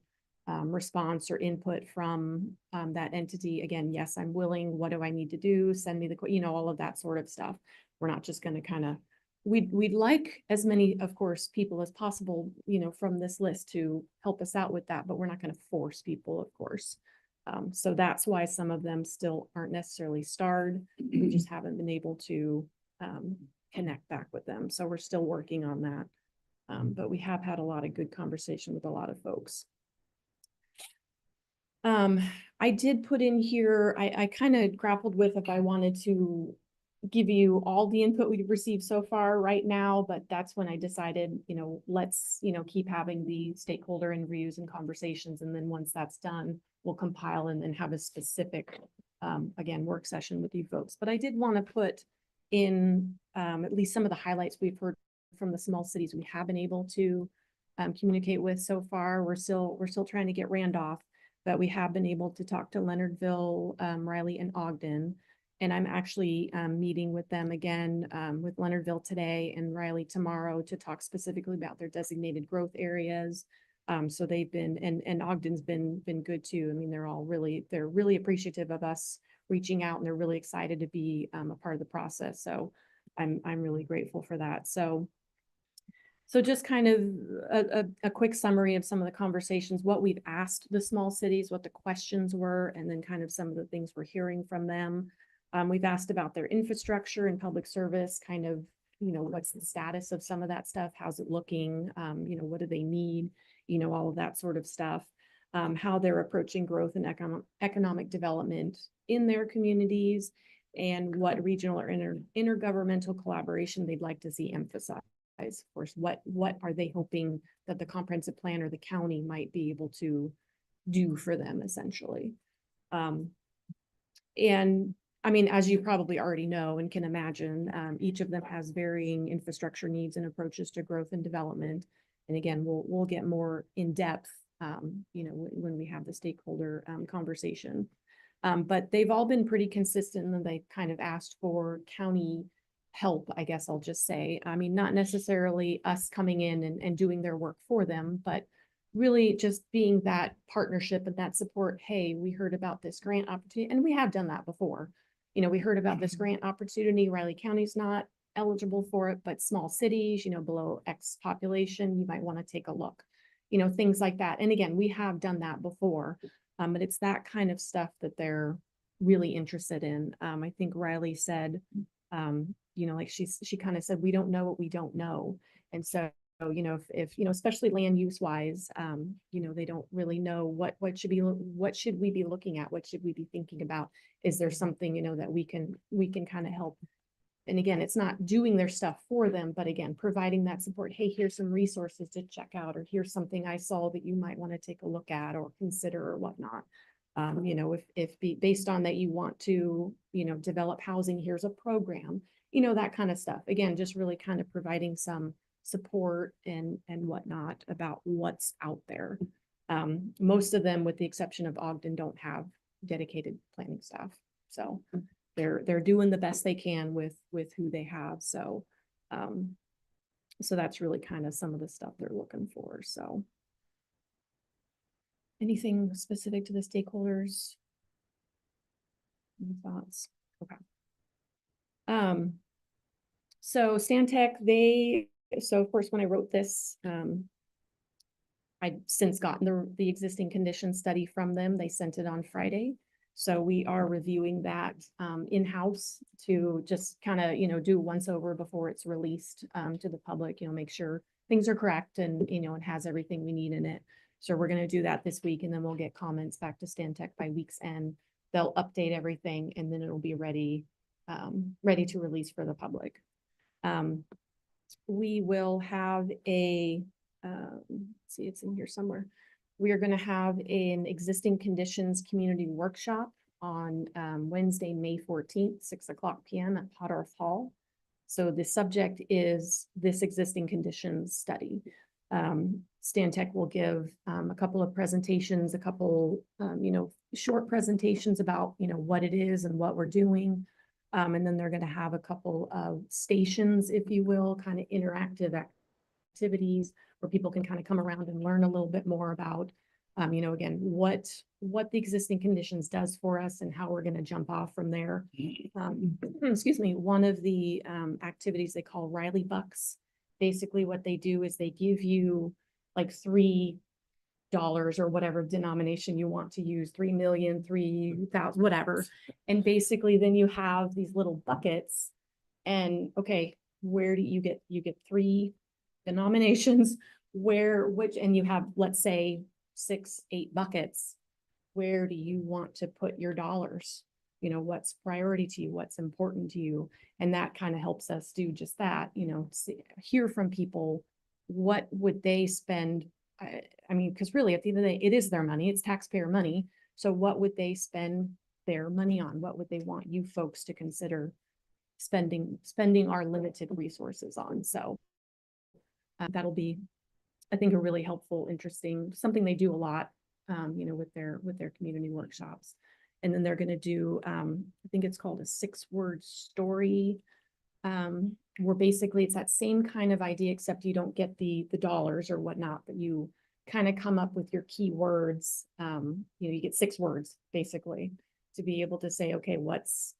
response or input from that entity. Again, yes, I'm willing. What do I need to do? Send me all of that sort of stuff. We're not just going to kind of, we'd like as many, of course, people as possible, from this list to help us out with that, but we're not going to force people, of course. So that's why some of them still aren't necessarily starred. We just haven't been able to connect back with them. So we're still working on that. But we have had a lot of good conversation with a lot of folks. I did put in here, I kind of grappled with if I wanted to give you all the input we've received so far right now, but that's when I decided, let's, keep having the stakeholder interviews and conversations. And then once that's done, we'll compile and then have a specific, again, work session with you folks. But I did want to put in at least some of the highlights we've heard from the small cities we have been able to communicate with so far. We're still trying to get Randolph, but we have been able to talk to Leonardville, Riley, and Ogden. And I'm actually meeting with them again with Leonardville today and Riley tomorrow to talk specifically about their designated growth areas. So they've been, and Ogden's been good too. I mean, they're really appreciative of us reaching out, and they're really excited to be a part of the process. So I'm really grateful for that. So just kind of a quick summary of some of the conversations, what we've asked the small cities, what the questions were, and then kind of some of the things we're hearing from them. We've asked about their infrastructure and public service, kind of, what's the status of some of that stuff? How's it looking? What do they need? All of that sort of stuff. How they're approaching growth and economic development in their communities, and what regional or intergovernmental collaboration they'd like to see emphasized. Of course, what are they hoping that the comprehensive plan or the county might be able to do for them, essentially. And I mean, as you probably already know and can imagine, each of them has varying infrastructure needs and approaches to growth and development. And again, we'll get more in depth, when we have the stakeholder conversation. But they've all been pretty consistent, and they kind of asked for county help, I guess I'll just say. I mean, not necessarily us coming in and doing their work for them, but really just being that partnership and that support. Hey, we heard about this grant opportunity, and we have done that before. We heard about this grant opportunity. Riley County's not eligible for it, but small cities, below X population, you might want to take a look, things like that. And again, we have done that before, but it's that kind of stuff that they're really interested in. I think Riley said, like she kind of said, we don't know what we don't know. And so, if especially land use wise, they don't really know what should we be looking at? What should we be thinking about? Is there something, that we can kind of help? And again, it's not doing their stuff for them, but again, providing that support. Hey, here's some resources to check out, or here's something I saw that you might want to take a look at or consider or whatnot. If based on that you want to, develop housing, here's a program, that kind of stuff. Again, just really kind of providing some support and whatnot about what's out there. Most of them, with the exception of Ogden, don't have dedicated planning staff. So they're doing the best they can with who they have. So, so that's really kind of some of the stuff they're looking for. So anything specific to the stakeholders? Any thoughts? Okay. So Stantec, so of course, when I wrote this, I'd since gotten the existing condition study from them. They sent it on Friday. So we are reviewing that in-house to just kind of, do once over before it's released to the public, make sure things are correct and, it has everything we need in it. So we're going to do that this week, and then we'll get comments back to Stantec by week's end. They'll update everything, and then it'll be ready to release for the public. We will have a, let's see, it's in here somewhere. We are going to have an existing conditions community workshop on Wednesday, May 14th, 6:00 p.m. at Potterf Hall. So the subject is this existing conditions study. Stantec will give a couple of presentations, a couple, short presentations about, what it is and what we're doing. And then they're going to have a couple of stations, if you will, kind of interactive activities where people can kind of come around and learn a little bit more about, again, what the existing conditions does for us and how we're going to jump off from there. Excuse me, one of the activities they call Riley Bucks. Basically what they do is they give you like $3 or whatever denomination you want to use, 3 million, 3,000, whatever. And basically then you have these little buckets, and okay, where do you get 3 denominations, and you have, let's say, 6, 8 buckets. Where do you want to put your dollars? You know, what's priority to you, what's important to you? And that kind of helps us do just that, you know, hear from people, what would they spend? I mean, because really at the end of the day, it is their money, it's taxpayer money. So what would they spend their money on? What would they want you folks to consider spending our limited resources on? So that'll be, I think, a really helpful, interesting, something they do a lot, you know, with their community workshops. And then they're going to do, I think it's called a 6-word story, where basically it's that same kind of idea, except you don't get the dollars or whatnot, but you kind of come up with your key words. You know, you get 6 words basically to be able to say, okay, what's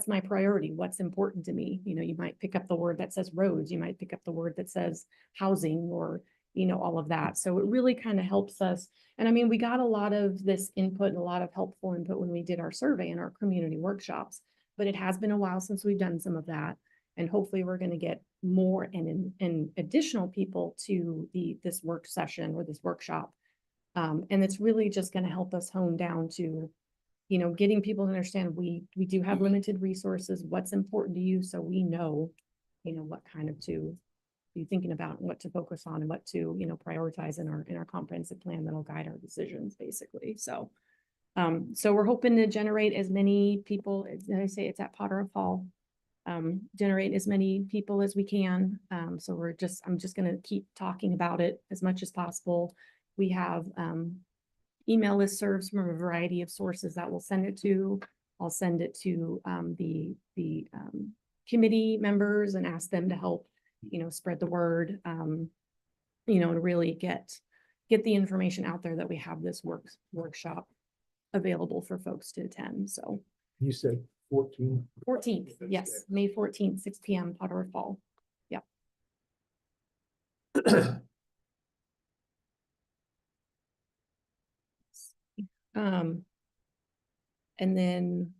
my priority? What's important to me? You know, you might pick up the word that says roads, you might pick up the word that says housing, or, you know, all of that. So it really kind of helps us. And I mean, we got a lot of this input and a lot of helpful input when we did our survey and our community workshops, but it has been a while since we've done some of that. And hopefully we're going to get more and additional people to this work session or this workshop. And it's really just going to help us hone down to, you know, getting people to understand we do have limited resources, what's important to you, so we know, you know, what kind of to be thinking about, what to focus on, and what to, you know, prioritize in our comprehensive plan that'll guide our decisions, basically. So so we're hoping to generate as many people, as I say, it's at Potter Hall, generate as many people as we can. So I'm just going to keep talking about it as much as possible. We have email listservs from a variety of sources that we'll send it to. I'll send it to the committee members and ask them to help, you know, spread the word, you know, and really get the information out there that we have this workshop available for folks to attend. So You said 14th, yes, May 14th, 6 p.m. Potter Fall. Yep. And then,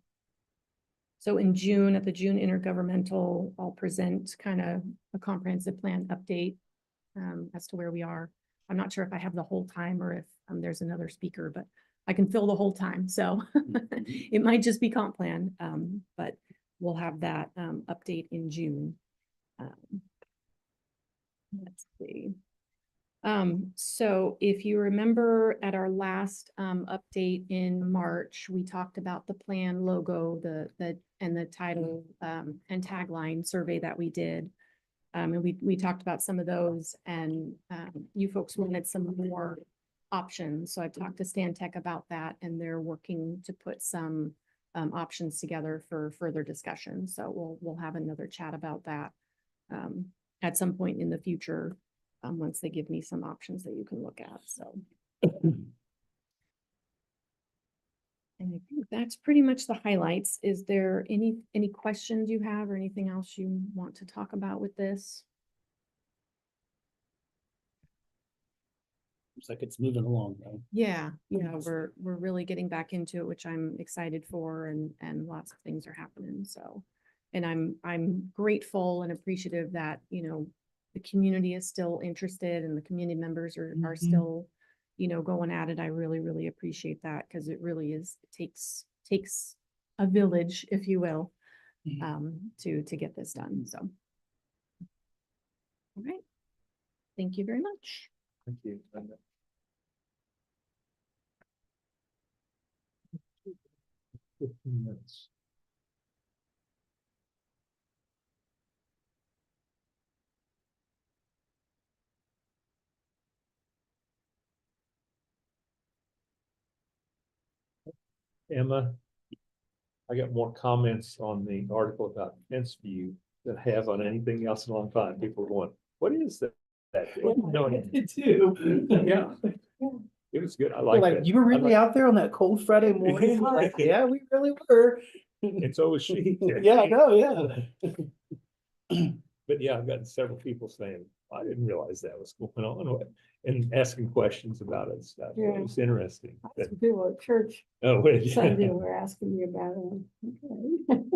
so in June, at the June Intergovernmental, I'll present kind of a comprehensive plan update as to where we are. I'm not sure if I have the whole time or if there's another speaker, but I can fill the whole time. So it might just be comp plan, but we'll have that update in June. Let's see. So if you remember at our last update in March, we talked about the plan logo, and the title and tagline survey that we did. And we talked about some of those, and you folks wanted some more options. So I've talked to Stan Tech about that, and they're working to put some options together for further discussion. So we'll have another chat about that at some point in the future. Once they give me some options that you can look at, so. And I think that's pretty much the highlights. Is there any questions you have or anything else you want to talk about with this? Looks like it's moving along, right? Yeah, we're really getting back into it, which I'm excited for, and lots of things are happening, so. And I'm grateful and appreciative that, you know, the community is still interested and the community members are still, you know, going at it. I really, really appreciate that, because it really is, it takes a village, if you will, to get this done. So. All right. Thank you very much. Thank you. 15 minutes. Emma, I got more comments on the article about fence view than I have on anything else in a long time. People are going, what is that? too. Yeah. It was good. I like that. You were really out there on that cold Friday morning. Like, yeah, we really were. And so was she. Yeah, I know, yeah. But yeah, I've gotten several people saying, I didn't realize that was going on, and asking questions about it and stuff. Yeah. It was interesting. But, Some people at church oh, wait, Sunday were asking me about it. Okay.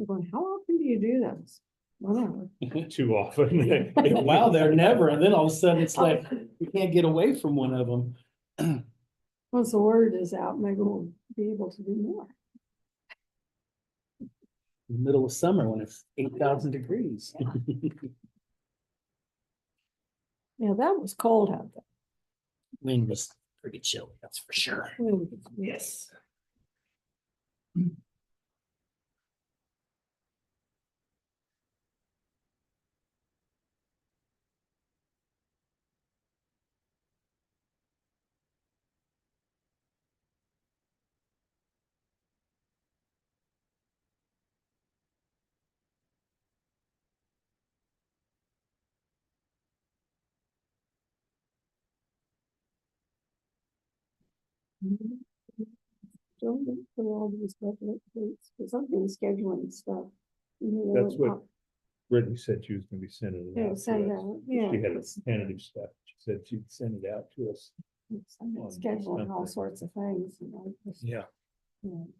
I'm going, how often do you do this? 1 hour. Too often. Wow, they're never, and then all of a sudden it's like, we can't get away from one of them. Once the word is out, maybe we'll be able to do more. In the middle of summer when it's 8,000 degrees. Yeah, that was cold out there. Wind was pretty chilly, that's for sure. Yes. Don't look for all these definite dates, because I've been scheduling stuff. That's what Brittany said she was gonna be sending it Yeah, out send to us. out, yeah. She had a tentative stuff. She said she'd send it out to us. I've been scheduling all sorts of things. And I just, Yeah. you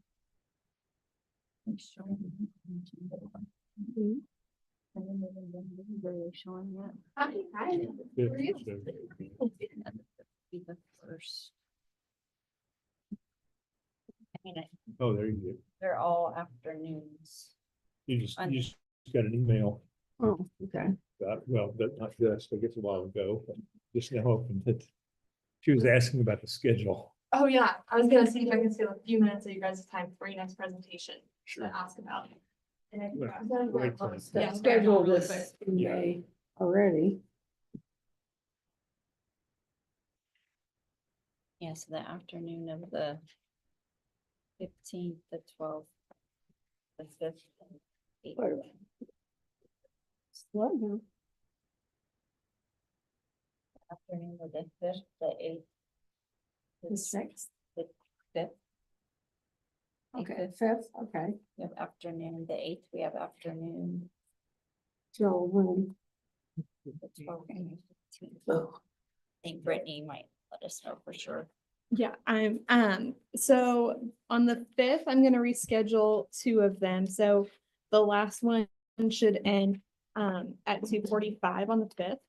Really showing yet. Hi. Yeah, Were you? so- Be the first. I mean, Oh, there you go. they're all afternoons. You just got an email Oh, okay. about, well, but not just, I guess a while ago, but just now opened it. She was asking about the schedule. Oh, yeah, I was gonna see if I can steal a few minutes of you guys' time for your next presentation Sure. to ask about. And I Well, I'm gonna wait go till- close. Yeah, Scheduled really this quick. in May already. Yeah, so the afternoon of the 15th, the 12th, the 5th. and 8th. Wait a minute. Slow down. Afternoon of the 5th, the 8th. The 6th, The 5th. okay, 5th, okay. We have afternoon, the 8th, we have afternoon. Joe, when, The 12th and the 15th. I think Brittany might let us know for sure. Yeah, so on the 5th, I'm gonna reschedule 2 of them, so the last one should end at 2:45 on the 5th.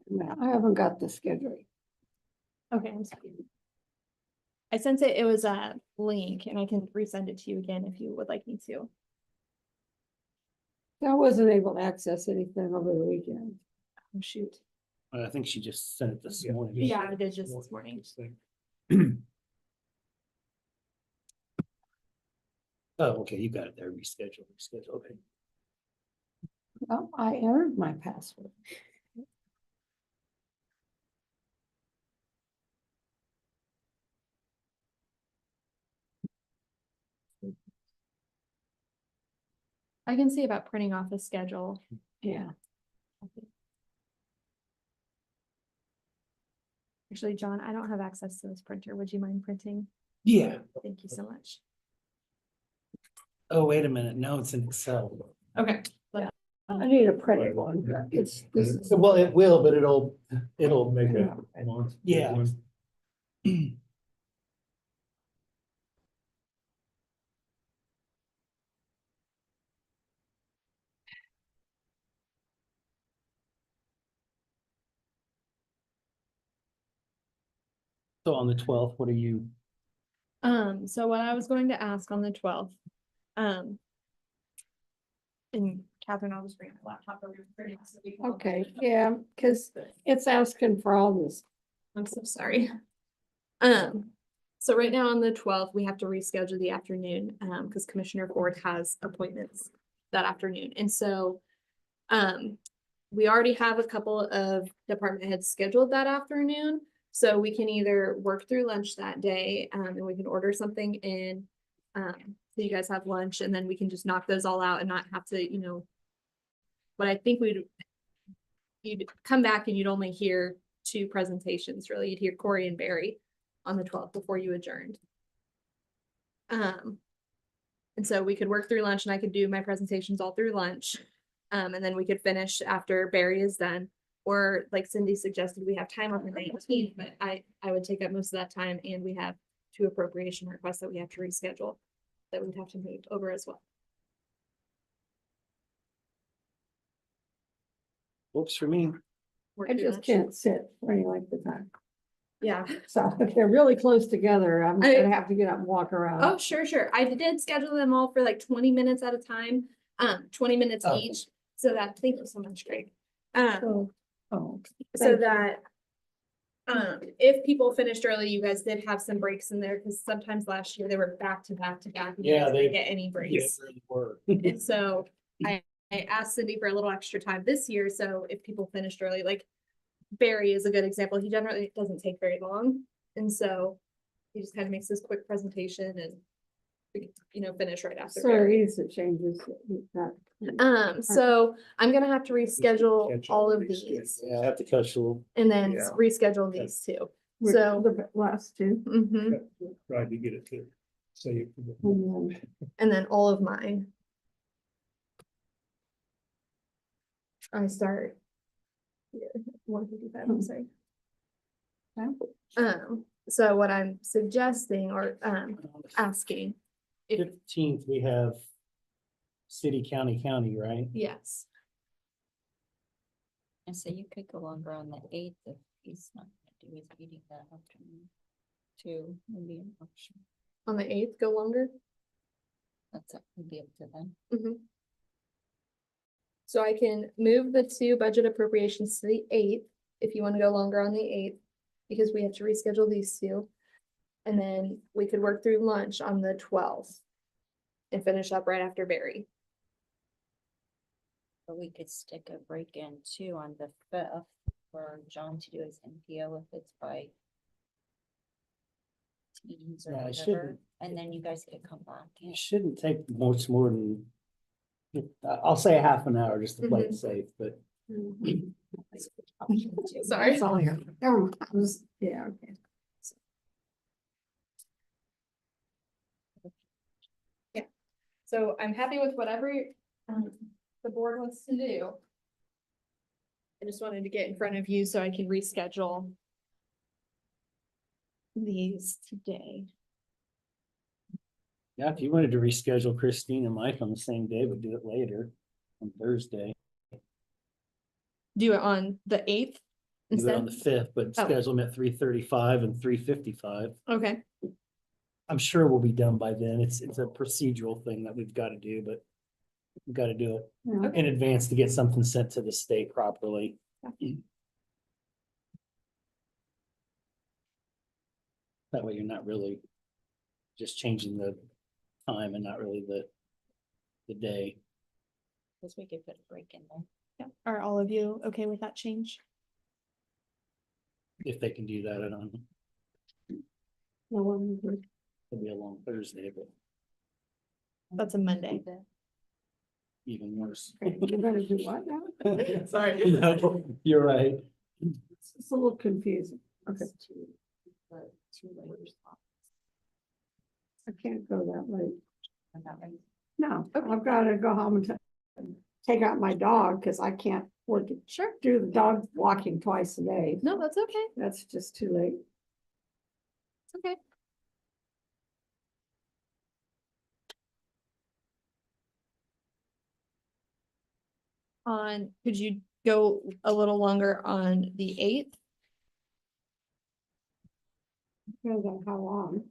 no, I haven't got the schedule. Okay, I'm sorry. I sent it was a link and I can resend it to you again if you would like me to. I wasn't able to access anything over the weekend. Oh, shoot. I think she just sent it this Yeah. morning. Yeah, I did just this morning. This thing. Oh, okay, you got it there, reschedule, okay. Oh, I entered my password. I can see about printing off a schedule. Yeah. Actually, John, I don't have access to this printer. Would you mind printing? Yeah. Thank you so much. Oh, wait a minute, no, it's in Excel. Okay. I need a printed one. It's, this is. Well, it will, but it'll Make make a month. Yeah. So on the 12th, what are you? So what I was going to ask on the 12th, and Catherine, I'll just bring my laptop over here. So we can all- Okay, yeah, because it's asking for all this. I'm so sorry. So right now on the 12th, we have to reschedule the afternoon, because Commissioner Ford has appointments that afternoon. And so, we already have a couple of department heads scheduled that afternoon. So we can either work through lunch that day, and we can order something in, so you guys have lunch and then we can just knock those all out and not have to, what I think you'd come back and you'd only hear 2 presentations, really. You'd hear Corey and Barry on the 12th before you adjourned. And so we could work through lunch and I could do my presentations all through lunch. And then we could finish after Barry is done. Or like Cindy suggested, we have time on the 19th, but I would take up most of that time and we have 2 appropriation requests that we have to reschedule that we'd have to move over as well. Works for me. I just can't sit for any length of time. Yeah. So if they're really close together, I'm gonna have to get up and walk around. Oh, sure. I did schedule them all for like 20 minutes at a time, 20 minutes Oh. each. So that, thank you so much, Greg. So, oh, So thank you. that, if people finished early, you guys did have some breaks in there, because sometimes last year they were back to back to back. and you Yeah, guys they- didn't get any breaks. really were. And so I asked Cindy for a little extra time this year, so if people finished early, like Barry is a good example. He generally doesn't take very long. And so he just kind of makes this quick presentation and we can, finish right after. So Barry. easy changes. That. So I'm gonna have to reschedule Catch up, all of reschedule. these Yeah, I have to catch a little. and then Yeah. reschedule these two. with So, The last two. Tried to get it to say. and then all of mine. I start. Here, 155, I'm sorry. So what I'm suggesting or asking, if, 15th, we have city, county, right? yes, And so you could go longer on the 8th if he's not gonna do his meeting that afternoon. Too, maybe an option. on the 8th, go longer. That's up, would be up to them. So I can move the two budget appropriations to the 8th, if you want to go longer on the 8th, because we have to reschedule these two. And then we could work through lunch on the 12th and finish up right after Barry. But we could stick a break in too on the 5th for John to do his NPO if it's by teams or Yeah, I whatever, shouldn't. and then you guys could come back. It shouldn't take much more than, I'll say a half an hour just to play it safe, but Sorry. That's all I got. Never mind. I was- Yeah, okay. So I'm happy with whatever the board wants to do. I just wanted to get in front of you so I can reschedule these today. yeah, if you wanted to reschedule Christine and Mike on the same day, but do it later on Thursday. Do it on the 8th Do it on instead? the 5th, but Oh. schedule them at 3:35 and 3:55. Okay, I'm sure we'll be done by then. It's a procedural thing that we've got to do, but we've got to do it Yeah. in advance to get something sent to the state properly. That way you're not really just changing the time and not really the day. Cause we could put a break in there. yeah. Are all of you okay with that change? If they can do that, I don't know. No one would- It'll be a long Thursday, but That's a Monday. even worse. You're gonna do what now? Sorry. No, you're right. It's a little confusing. Okay, I can't go that late. No, I've gotta go home and take out my dog because I can't work, Sure. do the dog walking twice a day. No, that's okay. That's just too late. It's okay. Could you go a little longer on the 8th? Depends on how long.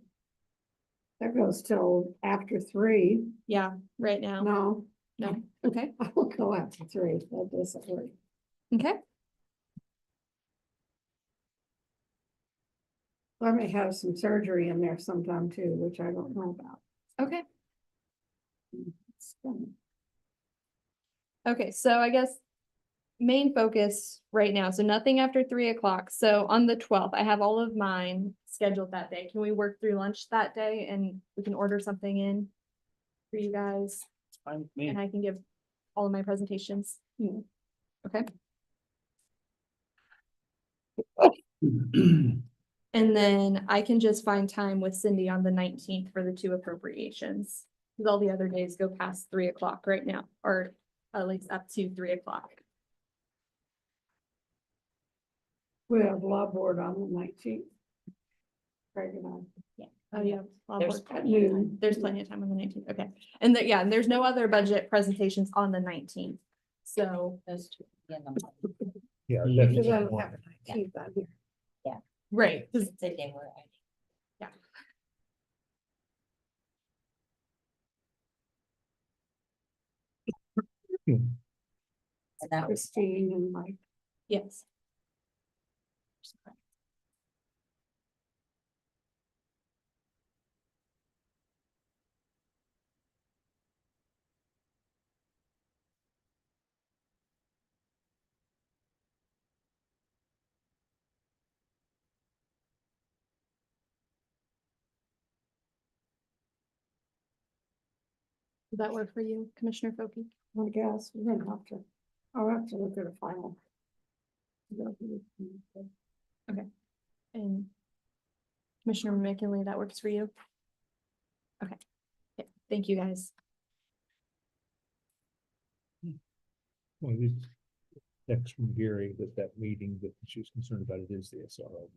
That goes till after 3. Yeah, right now. No, No, okay, I will go after 3. That doesn't work. okay. I may have some surgery in there sometime too, which I don't know about. Okay. So, Okay, so I guess main focus right now, so nothing after 3 o'clock. So on the 12th, I have all of mine scheduled that day. Can we work through lunch that day and we can order something in for you guys? It's fine with me. And I can give all of my presentations. Okay, and then I can just find time with Cindy on the 19th for the 2 appropriations. Because all the other days go past 3 o'clock right now, or at least up to 3 o'clock. we have law board on the 19th. Craig and I. Oh, yeah. There's At plenty of time. noon. There's plenty of time on the 19th, okay. And yeah, and there's no other budget presentations on the 19th. So, Yeah. Mhm. that's Because I just don't one. have an IT on here. right, Christine and Mike. yes. Does that work for you, Commissioner Foki? I guess we're gonna have to, I'll have to look at a final. And Commissioner McKinley, that works for you? Okay, yeah, thank you, guys. Well, this text from Gary that that meeting that she was concerned about it is the SRO.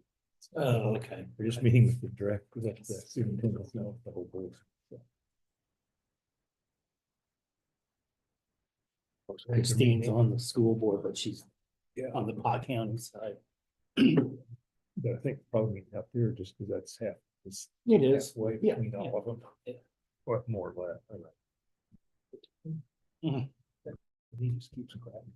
Oh, okay. We're just meeting with the director, with the superintendent, no, the whole board. So. Christine's on the school board, but she's Yeah, on the Pot County side. but I think probably up there just because that's half. It's It is. halfway Yeah, between all of them. Yeah. Or more or less. I don't know. Mhm. He just keeps grabbing.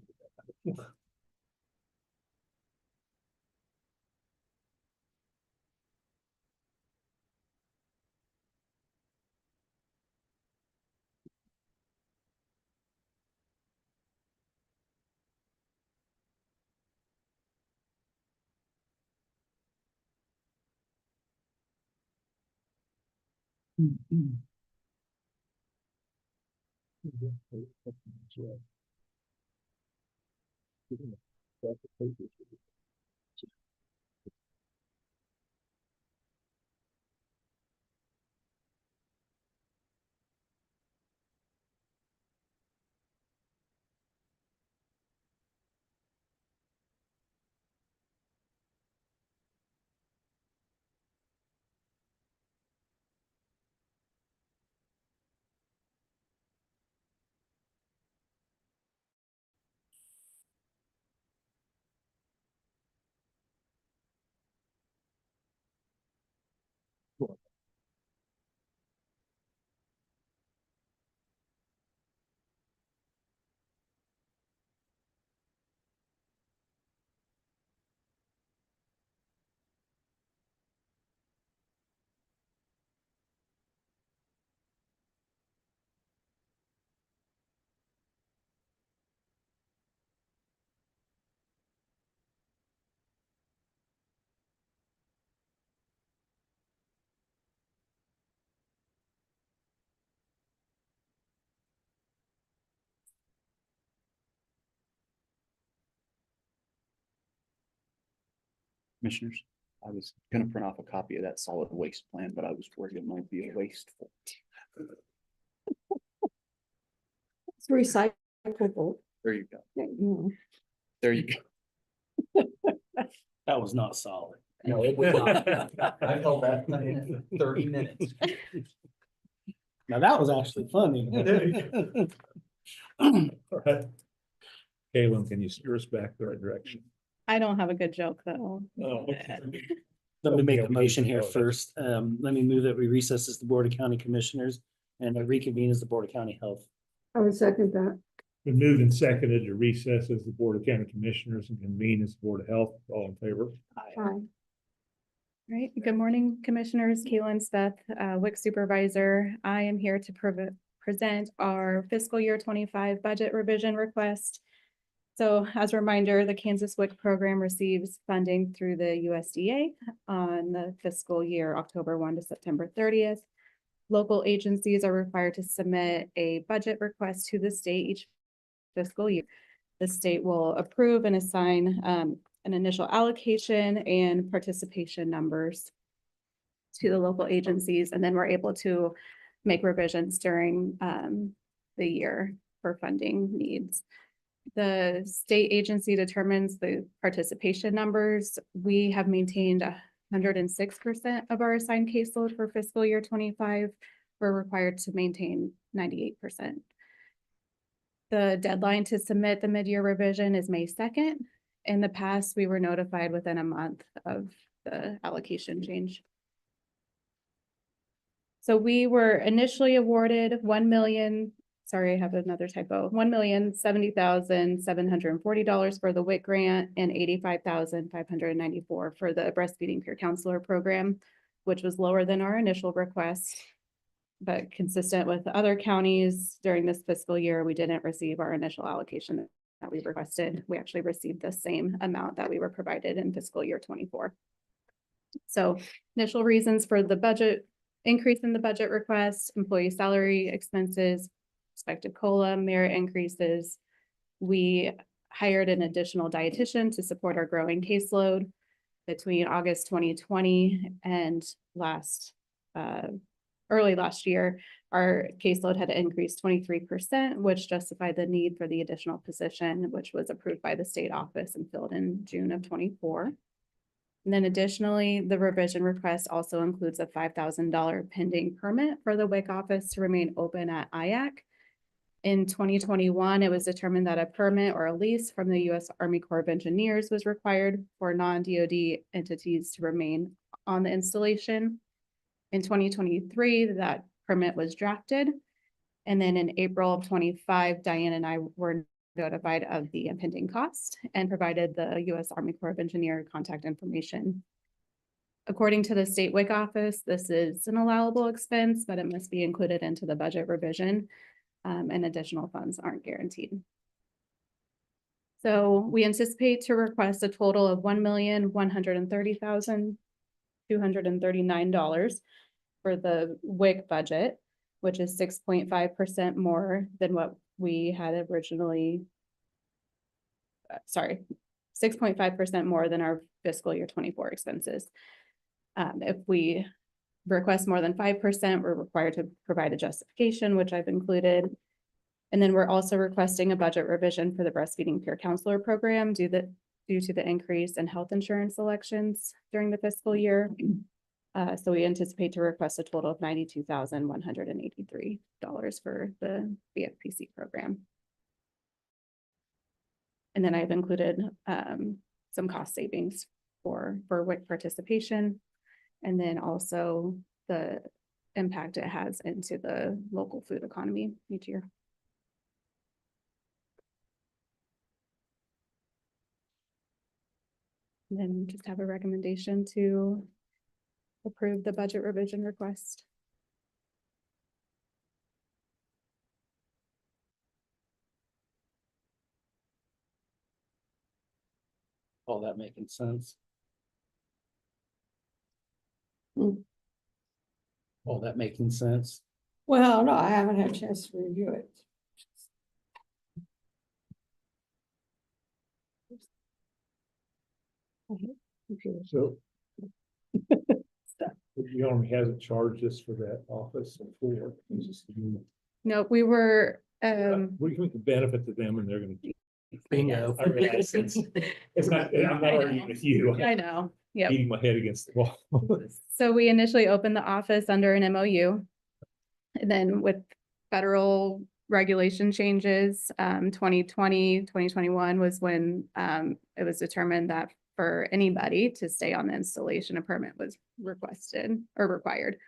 Commissioners, I was gonna print off a copy of that solid waste plan, but I was worried it might be a wasteful. It's recyclable. There you go. Yeah, you know. There you go. That was not solid. No, it was not. I held that thing for 30 minutes. Now that was actually funny. All right. Kaylin, can you steer us back the right direction? I don't have a good joke though. Oh, okay. Let me make Yeah, a we need motion to here know that. first. Let me move that we recess as the Board of County Commissioners and reconvene as the Board of County Health. I would second that. Been moved and seconded to recess as the Board of County Commissioners and convene as the Board of Health. All in favor? Aye. Right, good morning, Commissioners. Kaylin Steth, WIC Supervisor. I am here to present our fiscal year 25 budget revision request. So as a reminder, the Kansas WIC program receives funding through the USDA on the fiscal year October 1 to September 30th. Local agencies are required to submit a budget request to the state each fiscal year. The state will approve and assign an initial allocation and participation numbers to the local agencies, and then we're able to make revisions during the year for funding needs. The state agency determines the participation numbers. We have maintained 106% of our assigned caseload for fiscal year 25. We're required to maintain 98%. The deadline to submit the mid-year revision is May 2nd. In the past, we were notified within a month of the allocation change. So we were initially awarded 1 million, sorry, I have another typo, $1,070,740 for the WIC grant and $85,594 for the breastfeeding peer counselor program, which was lower than our initial request. But consistent with other counties during this fiscal year, we didn't receive our initial allocation that we requested. We actually received the same amount that we were provided in fiscal year 24. So initial reasons for the budget increase in the budget request, employee salary expenses, expected COLA, merit increases. We hired an additional dietitian to support our growing caseload between August 2020 and early last year. Our caseload had increased 23%, which justified the need for the additional position, which was approved by the state office and filled in June of 24. And then additionally, the revision request also includes a $5,000 pending permit for the WIC office to remain open at IAC. In 2021, it was determined that a permit or a lease from the U.S. Army Corps of Engineers was required for non-DoD entities to remain on the installation. In 2023, that permit was drafted. And then in April of 25, Diane and I were notified of the impending cost and provided the U.S. Army Corps of Engineer contact information. According to the state WIC office, this is an allowable expense, but it must be included into the budget revision, and additional funds aren't guaranteed. So we anticipate to request a total of $1,130,239 for the WIC budget, which is 6.5% more than what we had originally. 6.5% more than our fiscal year 24 expenses. If we request more than 5%, we're required to provide a justification, which I've included. And then we're also requesting a budget revision for the breastfeeding peer counselor program due to the increase in health insurance elections during the fiscal year. So we anticipate to request a total of $92,183 for the BFPC program. And then I've included some cost savings for WIC participation, and then also the impact it has into the local food economy each year. And then just have a recommendation to approve the budget revision request. All that making sense? All that making sense? Well, no, I haven't had a chance to review it. So. The Army hasn't charged us for that office before. No, we were, We can benefit to them and they're gonna. Bingo. I realize it's not, I'm not arguing with you. I know, yeah. Beating my head against the wall. So we initially opened the office under an MOU. And then with federal regulation changes, 2020, 2021 was when it was determined that for anybody to stay on the installation, a permit was requested or required.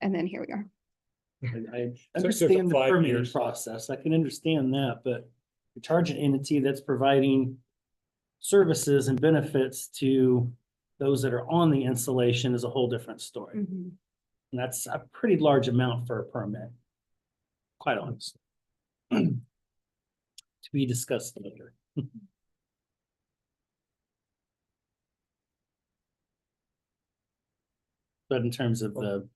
And then here we are. I So it took understand the 5 permitting years. process. I can understand that, but you charge an entity that's providing services and benefits to those that are on the installation is a whole different story. Mhm. And that's a pretty large amount for a permit, quite honestly. To be discussed later. But in terms of the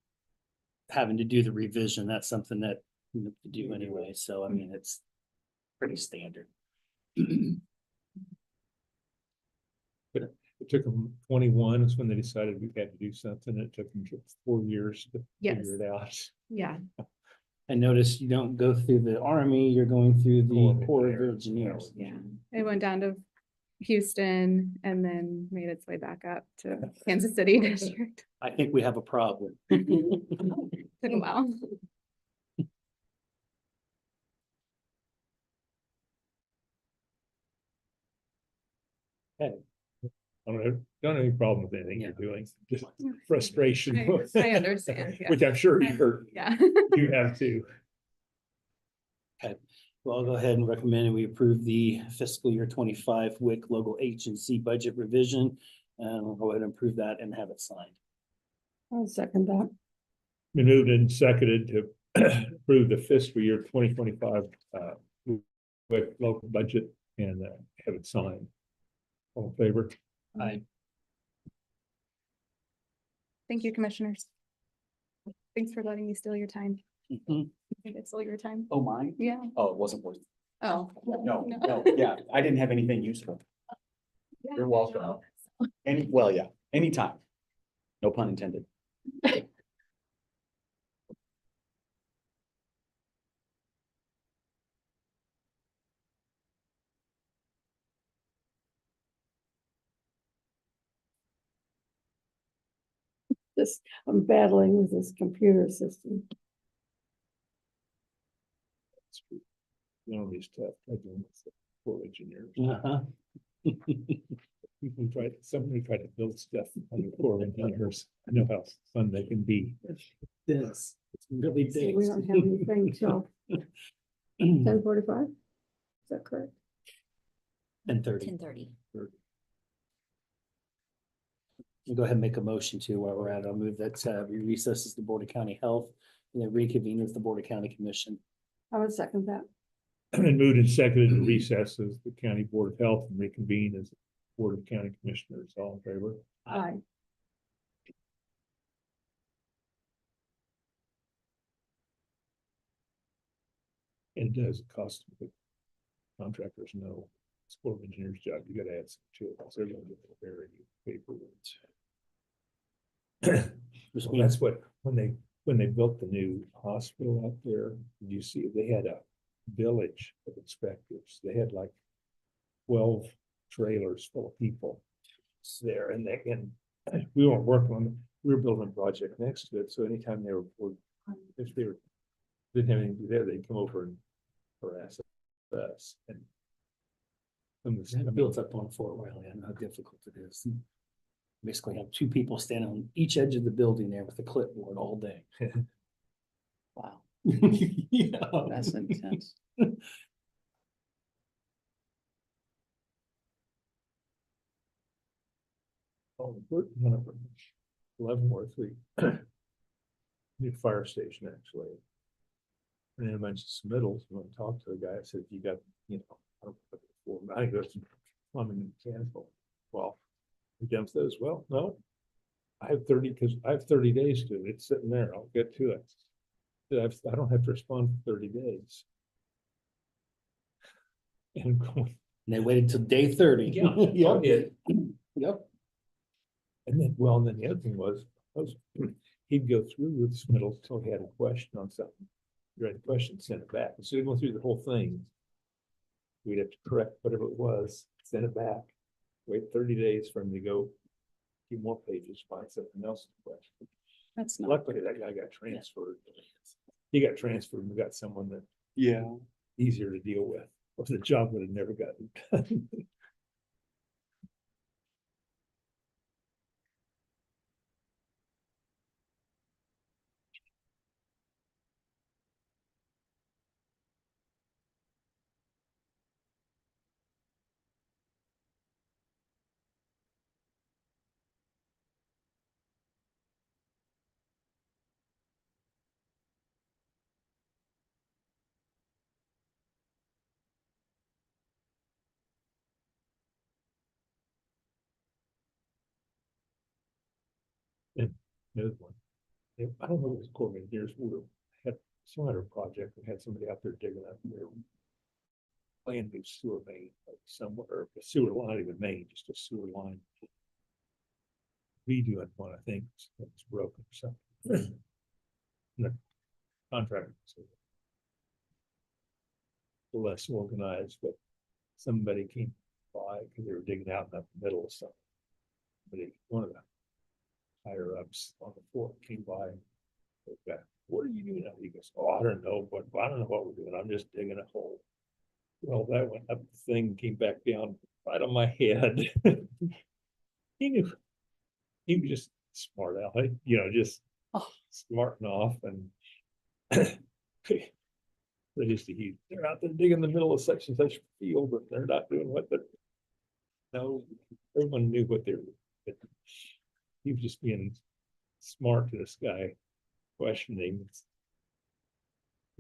having to do the revision, that's something that you have to do anyway. So I mean, it's pretty standard. But it took them 21 is when they decided we had to do something. It took them 4 years to figure it out. Yeah. I noticed you don't go through the Army, you're going through the Corps of Engineers. Yeah. It went down to Houston and then made its way back up to Kansas City district. I think we have a problem. Took a while. Don't have any problem with anything you're doing, just frustration. I understand, yeah. Which I'm sure Yeah. you have too. Well, I'll go ahead and recommend we approve the fiscal year 25 WIC local H&C budget revision. And we'll go ahead and approve that and have it signed. I'll second that. Been moved and seconded to approve the fiscal year 2025 with local budget and have it signed. All in favor? Aye. Thank you, commissioners. Thanks for letting me steal your time. Mhm. I think I stole your time. Oh, mine? Yeah. Oh, it wasn't worth it. Oh. No, yeah, I didn't have anything useful. You're welcome. Well, yeah, anytime. No pun intended. This, I'm battling with this computer system. You know, these tough, I do with poor engineers. Uh-huh. Somebody tried to build stuff on the poor engineers. I know how fun they can be. This, it's really So big. we don't have anything till 10:45. Is that correct? And 30. 10:30. We'll go ahead and make a motion to where we're at. I'll move that we recess as the Board of County Health and then reconvene as the Board of County Commission. I would second that. And moved and seconded to recess as the County Board of Health and reconvene as Board of County Commissioners. All in favor? Aye. It does cost the contractors know it's Corps of Engineers job. You gotta add some to it. So they're gonna get the very paper. That's what, when they built the new hospital up there, did you see, they had a village of inspectors. They had like 12 trailers full of people there, and we weren't working on it. We were building a project next to it. So anytime they were, if they didn't have anything to do there, they'd come over and harass us. And Built up on Fort Riley. I know how difficult it is. Basically have two people standing on each edge of the building there with a clipboard all day. Wow, Yeah. that's intense. Leavenworth, new fire station actually. And then a bunch of submittals. When I talked to the guy, I said, "You got, you know, I don't know before, I think there's some plumbing and mechanical." Well, he jumps those. Well, no, I have 30 days to it. It's sitting there. I'll get to it. I don't have to respond for 30 days. And They waited till day 30. Yep. Yep. And then, well, and then the other thing was he'd go through with submittals until he had a question on something. You had a question, send it back. Instead of going through the whole thing, we'd have to correct whatever it was, send it back, wait 30 days for him to go a few more pages, find something else to question. That's not. Luckily, that guy got transferred. He got transferred and we got someone that Yeah. easier to deal with, or the job would have never gotten done. And there's one. I don't know if it was Corps of Engineers, we had some other project, we had somebody out there digging up their laying new sewer main, like somewhere, or a sewer line, not even main, just a sewer line. Redoing one, I think, that's broken or something. And the contractor was less organized, but somebody came by because they were digging out in the middle of something. But one of the higher ups on the floor came by and said, "What are you doing?" He goes, "Oh, I don't know, but I don't know what we're doing. I'm just digging a hole." Well, that went up the thing, came back down right on my head. He knew, he was just smart aleck, just smarting off and they're just a huge, they're out there digging the middle of such and such field, but they're not doing what, but no, everyone knew what they were, but he was just being smart to this guy, questioning.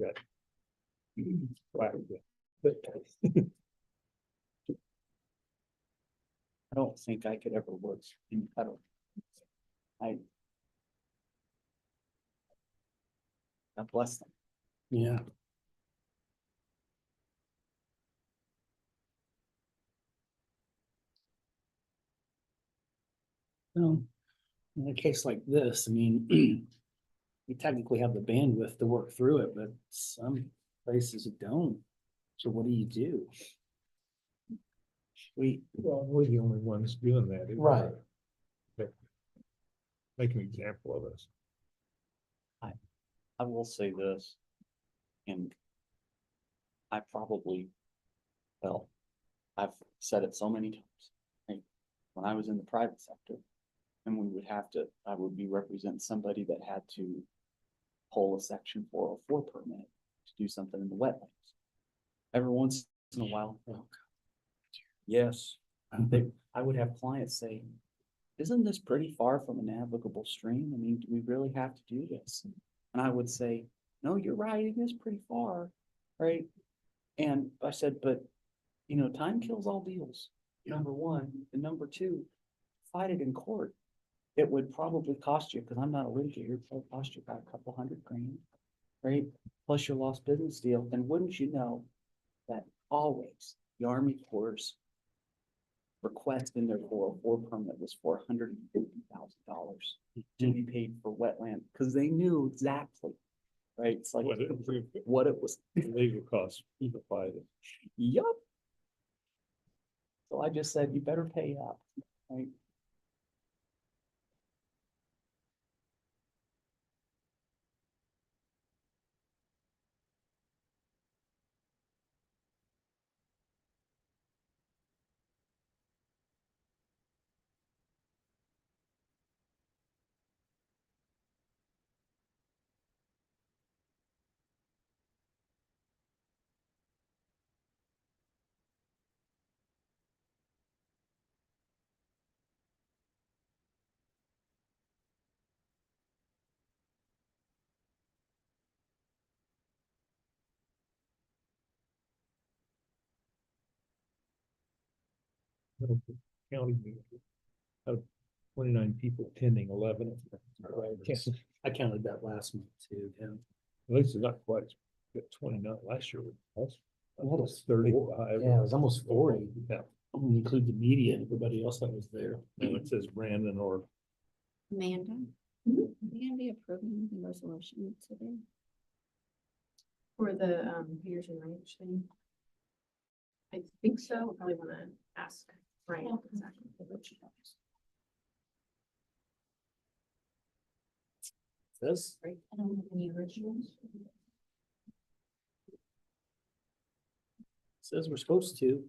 Got whacked with it. I don't think I could ever work in federal. I. God bless them. Yeah. Well, in a case like this, I mean, we technically have the bandwidth to work through it, but some places don't. So what do you do? Well, we're the only ones doing that. Right. Make an example of us. I will say this, and I probably, well, I've said it so many times. Right? When I was in the private sector, and I would be representing somebody that had to pull a section 404 permit to do something in the wetlands. Every once in a while, yes, I would have clients say, isn't this pretty far from a navigable stream? I mean, do we really have to do this? And I would say, no, you're right, it is pretty far, right? And I said, but, time kills all deals, number one. And number two, fight it in court. It would probably cost you, because I'm not a litigator, it would cost you about a couple $100,000, right? Plus your lost business deal. And wouldn't you know that always the Army Corps' request in their 404 permit was for $150,000 to be paid for wetland, because they knew exactly, right? It's like what it was. Legal costs, either by it. Yup. So I just said, you better pay up, right? County meeting. Out of 29 people attending, 11. I counted that last month too, yeah. At least it's not quite, got 29 last year. Almost 35. Yeah, it was almost 40. Yeah. When you include the media and everybody else that was there. And it says Brandon or Amanda, Andy approving the resolution today. For the Peterson Ranch thing. I think so. Probably want to ask Ryan. Exactly. This, I don't have any originals. says we're supposed to.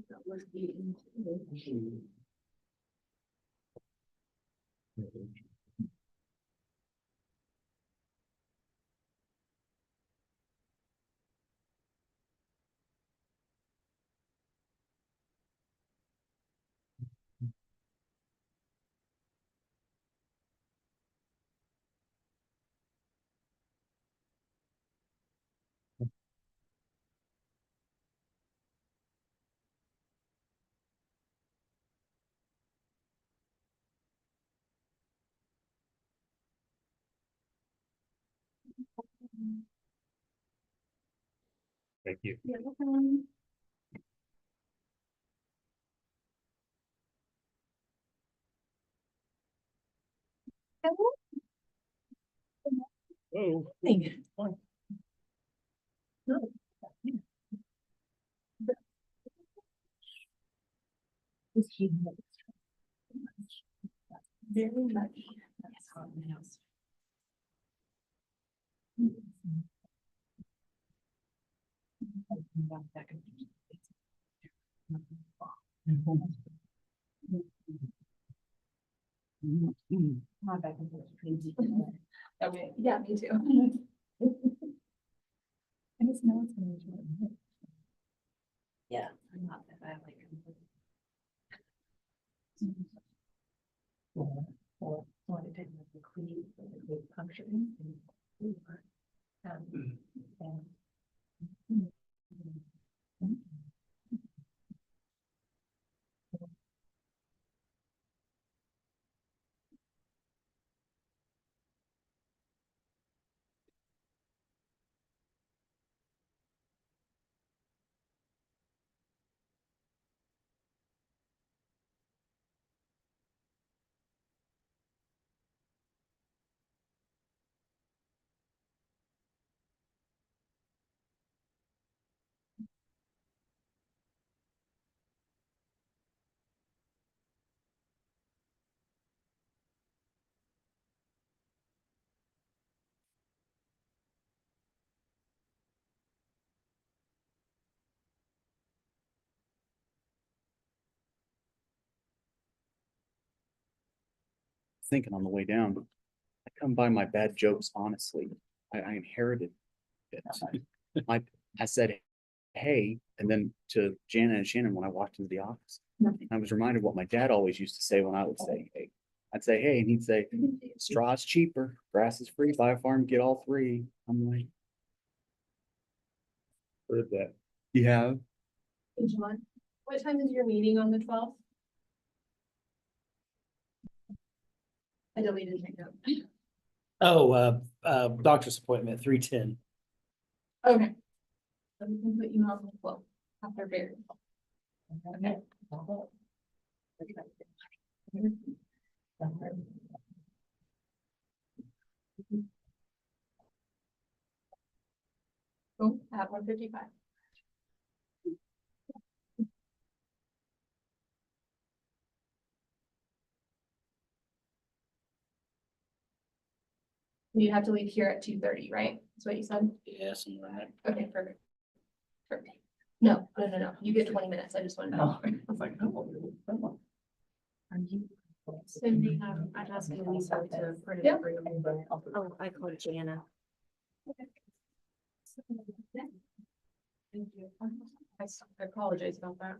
That was the included. thank you. Yeah, welcome. Oh. Very much. That's how it is. Okay, yeah, me too. I just know it's gonna be short. Yeah. I'm not that I like. Or it didn't have the clean, functioning. Thinking on the way down, I come by my bad jokes honestly. I inherited it. I said, hey, and then to Jana and Shannon when I walked into the office. I was reminded what my dad always used to say when I would say, hey. I'd say, hey, and he'd say, straw's cheaper, grass is free, buy a farm, get all three. I'm like, Heard that. you have? Hey, John, what time is your meeting on the 12th? I don't need to take note. Oh, doctor's appointment, 3:10. Okay. So we can put you on the 12th after Barry. Okay. Cool, at 1:55. You have to leave here at 2:30, right? That's what you said? Yeah, somewhere in there. Okay, perfect. Perfect. No, you get 20 minutes, I just wanted to know. I was like, oh. Are you? Cindy, I'm asking Lisa to print Yeah. it for you. Oh, I called Jana. Thank you. I apologize about that.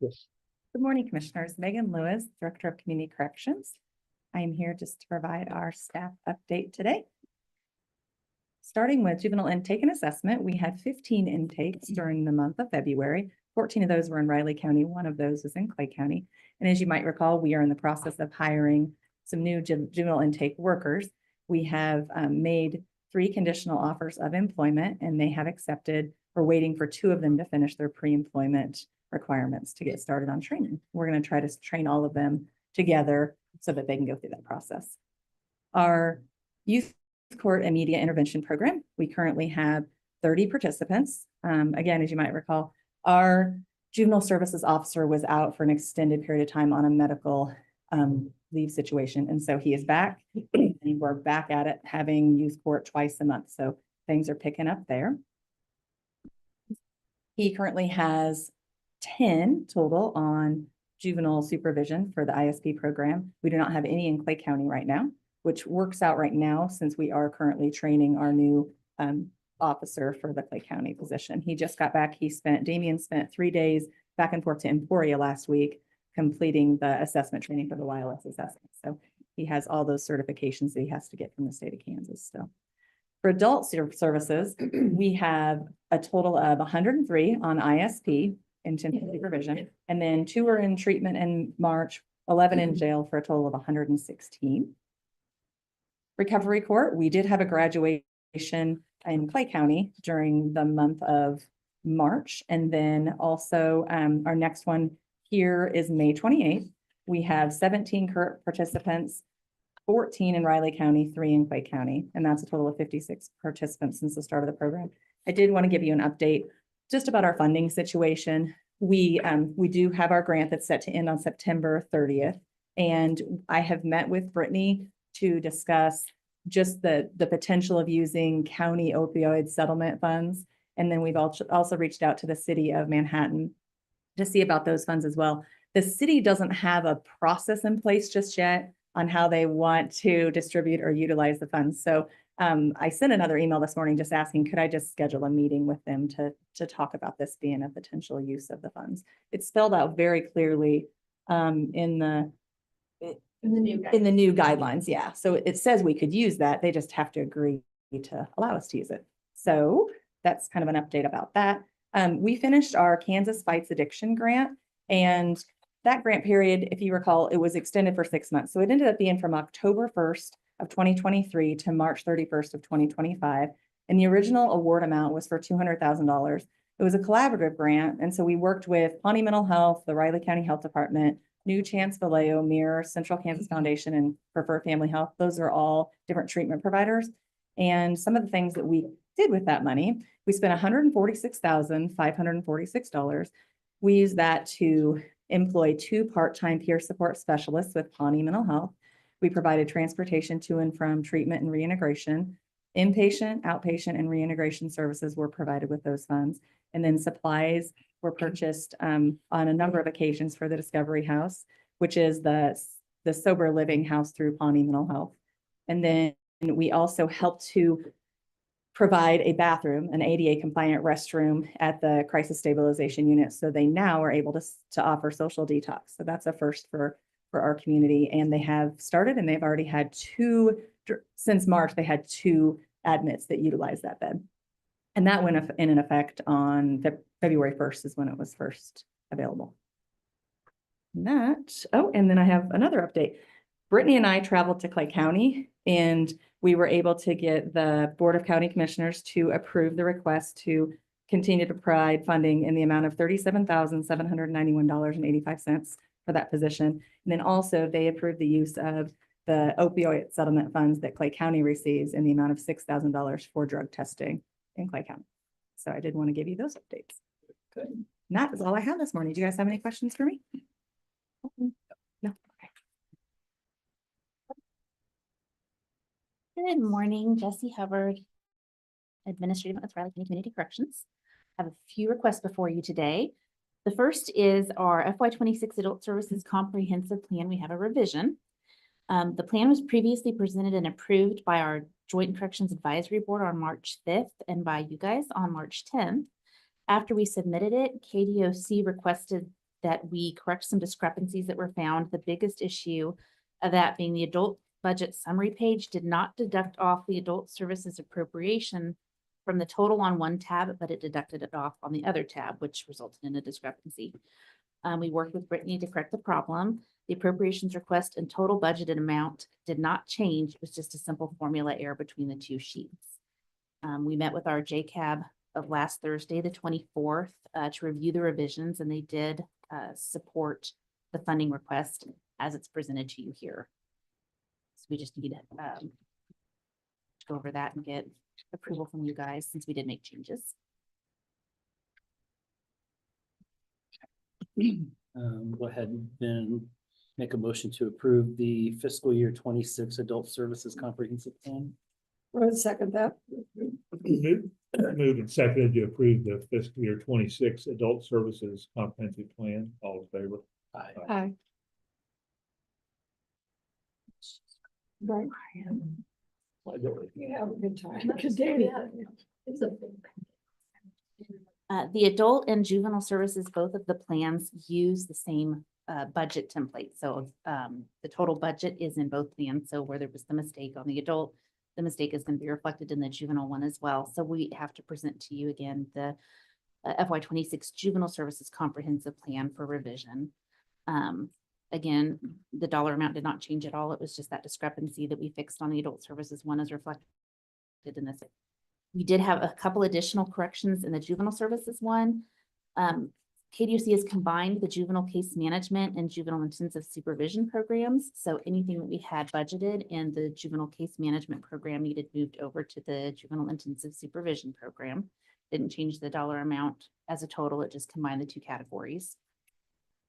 Yes. Good morning, Commissioners. Megan Lewis, Director of Community Corrections. I am here just to provide our staff update today. Starting with juvenile intake and assessment, we had 15 intakes during the month of February. 14 of those were in Riley County, one of those was in Clay County. And as you might recall, we are in the process of hiring some new juvenile intake workers. We have made 3 conditional offers of employment and they have accepted. We're waiting for 2 of them to finish their pre-employment requirements to get started on training. We're going to try to train all of them together so that they can go through that process. Our youth court immediate intervention program, we currently have 30 participants. Again, as you might recall, our juvenile services officer was out for an extended period of time on a medical leave situation. And so he is back and we're back at it, having youth court twice a month. So things are picking up there. He currently has 10 total on juvenile supervision for the ISP program. We do not have any in Clay County right now, which works out right now since we are currently training our new officer for the Clay County position. He just got back. Damian spent 3 days back and forth to Emporia last week, completing the assessment training for the wireless assessment. So he has all those certifications that he has to get from the state of Kansas. So for adult services, we have a total of 103 on ISP, intensive supervision, and then 2 are in treatment in March, 11 in jail for a total of 116. Recovery court, we did have a graduation in Clay County during the month of March. And then also our next one here is May 28th. We have 17 current participants, 14 in Riley County, 3 in Clay County, and that's a total of 56 participants since the start of the program. I did want to give you an update just about our funding situation. We do have our grant that's set to end on September 30th, and I have met with Brittany to discuss just the potential of using county opioid settlement funds. And then we've also reached out to the city of Manhattan to see about those funds as well. The city doesn't have a process in place just yet on how they want to distribute or utilize the funds. So I sent another email this morning just asking, could I just schedule a meeting with them to talk about this being a potential use of the funds? It's spelled out very clearly in the new guidelines. Yeah. So it says we could use that. They just have to agree to allow us to use it. So that's kind of an update about that. We finished our Kansas Fights Addiction grant, and that grant period, if you recall, it was extended for 6 months. So it ended up being from October 1st of 2023 to March 31st of 2025. And the original award amount was for $200,000. It was a collaborative grant. And so we worked with Pawnee Mental Health, the Riley County Health Department, New Chance Vallejo, Mirror, Central Kansas Foundation, and Preferred Family Health. Those are all different treatment providers. And some of the things that we did with that money, we spent $146,546. We used that to employ 2 part-time peer support specialists with Pawnee Mental Health. We provided transportation to and from treatment and reintegration. Inpatient, outpatient, and reintegration services were provided with those funds. And then supplies were purchased on a number of occasions for the Discovery House, which is the sober living house through Pawnee Mental Health. And then we also helped to provide a bathroom, an ADA compliant restroom at the crisis stabilization unit. So they now are able to offer social detox. So that's a first for our community. And they have started, and they've already had 2, since March, they had 2 admits that utilize that bed. And that went in effect on February 1st is when it was first available. And then I have another update. Brittany and I traveled to Clay County, and we were able to get the Board of County Commissioners to approve the request to continue to provide funding in the amount of $37,791.85 for that position. And then also they approved the use of the opioid settlement funds that Clay County receives in the amount of $6,000 for drug testing in Clay County. So I did want to give you those updates. Good. And that is all I have this morning. Do you guys have any questions for me? No. Okay. Good morning, Jesse Hubbard, Administrative with Riley County Community Corrections. I have a few requests before you today. The first is our FY26 Adult Services Comprehensive Plan. We have a revision. The plan was previously presented and approved by our Joint Corrections Advisory Board on March 5th and by you guys on March 10th. After we submitted it, KDOC requested that we correct some discrepancies that were found. The biggest issue of that being the adult budget summary page did not deduct off the adult services appropriation from the total on one tab, but it deducted it off on the other tab, which resulted in a discrepancy. We worked with Brittany to correct the problem. The appropriations request and total budgeted amount did not change. It was just a simple formula error between the 2 sheets. We met with our JCAB of last Thursday, the 24th, to review the revisions, and they did support the funding request as it's presented to you here. So we just need to go over that and get approval from you guys since we did make changes. Go ahead and make a motion to approve the fiscal year 26 Adult Services Comprehensive Plan. I'll second that. Moved and seconded to approve the fiscal year 26 Adult Services Comprehensive Plan. All in favor? Aye. Aye. Right. You have a good time. Good day. The adult and juvenile services, both of the plans use the same budget template. So the total budget is in both plans. So where there was the mistake on the adult, the mistake is going to be reflected in the juvenile one as well. So we have to present to you again the FY26 Juvenile Services Comprehensive Plan for revision. Again, the dollar amount did not change at all. It was just that discrepancy that we fixed on the adult services one is reflected in this. We did have a couple additional corrections in the juvenile services one. KDOC has combined the juvenile case management and juvenile intensive supervision programs. So anything that we had budgeted in the juvenile case management program needed moved over to the juvenile intensive supervision program. Didn't change the dollar amount as a total. It just combined the two categories.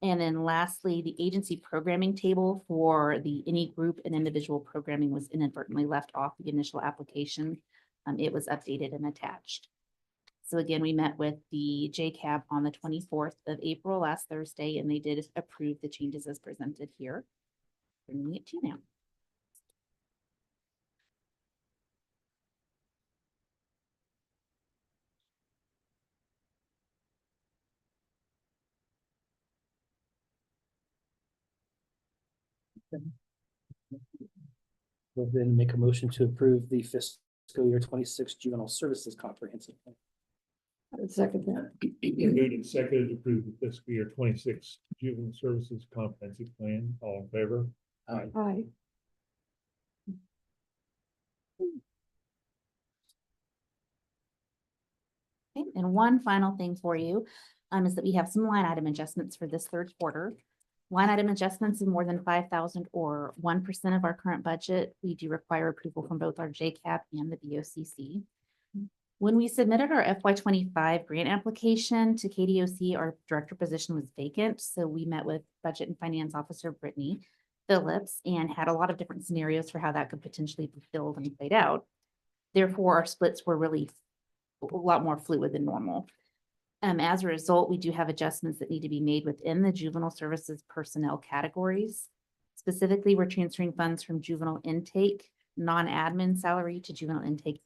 And then lastly, the agency programming table for the any group and individual programming was inadvertently left off the initial application. It was updated and attached. So again, we met with the JCAB on the 24th of April, last Thursday, and they did approve the changes as presented here. Bringing it to you now. We'll then make a motion to approve the fiscal year 26 juvenile services comprehensive plan. I would second that. Moved and seconded to approve the fiscal year 26 juvenile services comprehensive plan. All in favor? Aye. Okay, and one final thing for you is that we have some line item adjustments for this third quarter. Line item adjustments of more than 5,000 or 1% of our current budget. We do require approval from both our JCAP and the BOCC. When we submitted our FY25 grant application to KDOC, our director position was vacant. So we met with Budget and Finance Officer Brittany Phillips and had a lot of different scenarios for how that could potentially be filled and played out. Therefore, our splits were really a lot more fluid than normal. As a result, we do have adjustments that need to be made within the juvenile services personnel categories. Specifically, we're transferring funds from juvenile intake, non-admin salary to juvenile intake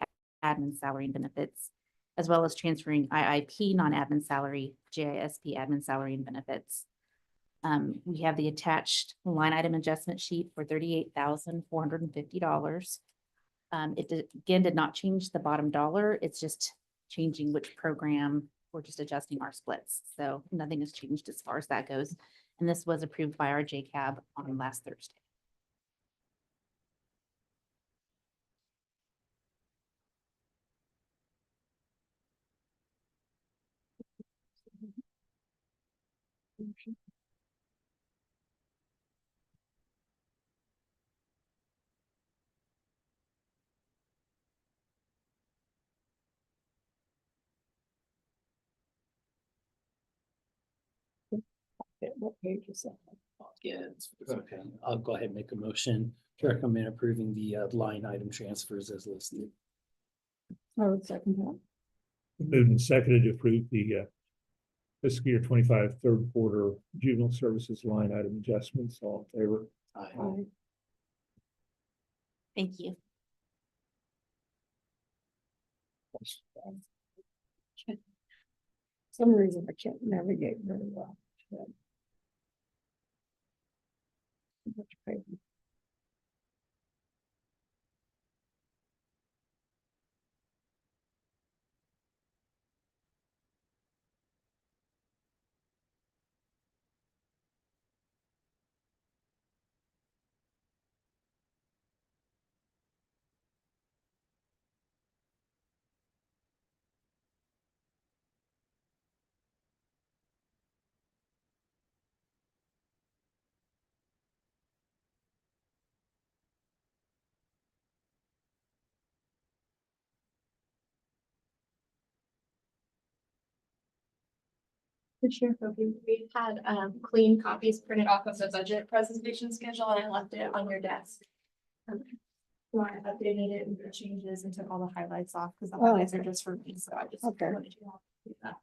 admin salary and benefits, as well as transferring IIP non-admin salary, JISP admin salary and benefits. We have the attached line item adjustment sheet for $38,450. It again did not change the bottom dollar. It's just changing which program. We're just adjusting our splits. So nothing has changed as far as that goes. And this was approved by our JCAB on last Thursday. Okay, what page is that? Yeah, it's okay. I'll go ahead and make a motion to recommend approving the line item transfers as listed. I would second that. Moved and seconded to approve the fiscal year 25 third quarter juvenile services line item adjustments. All in favor? Aye. Thank you. Some reason I can't navigate very well. Much paper. Commissioner Kobe, we had clean copies printed off of the budget presentation schedule and I left it on your desk. I updated it with the changes and took all the highlights off because the highlights are just for me, so I just Okay. wanted you all to do that.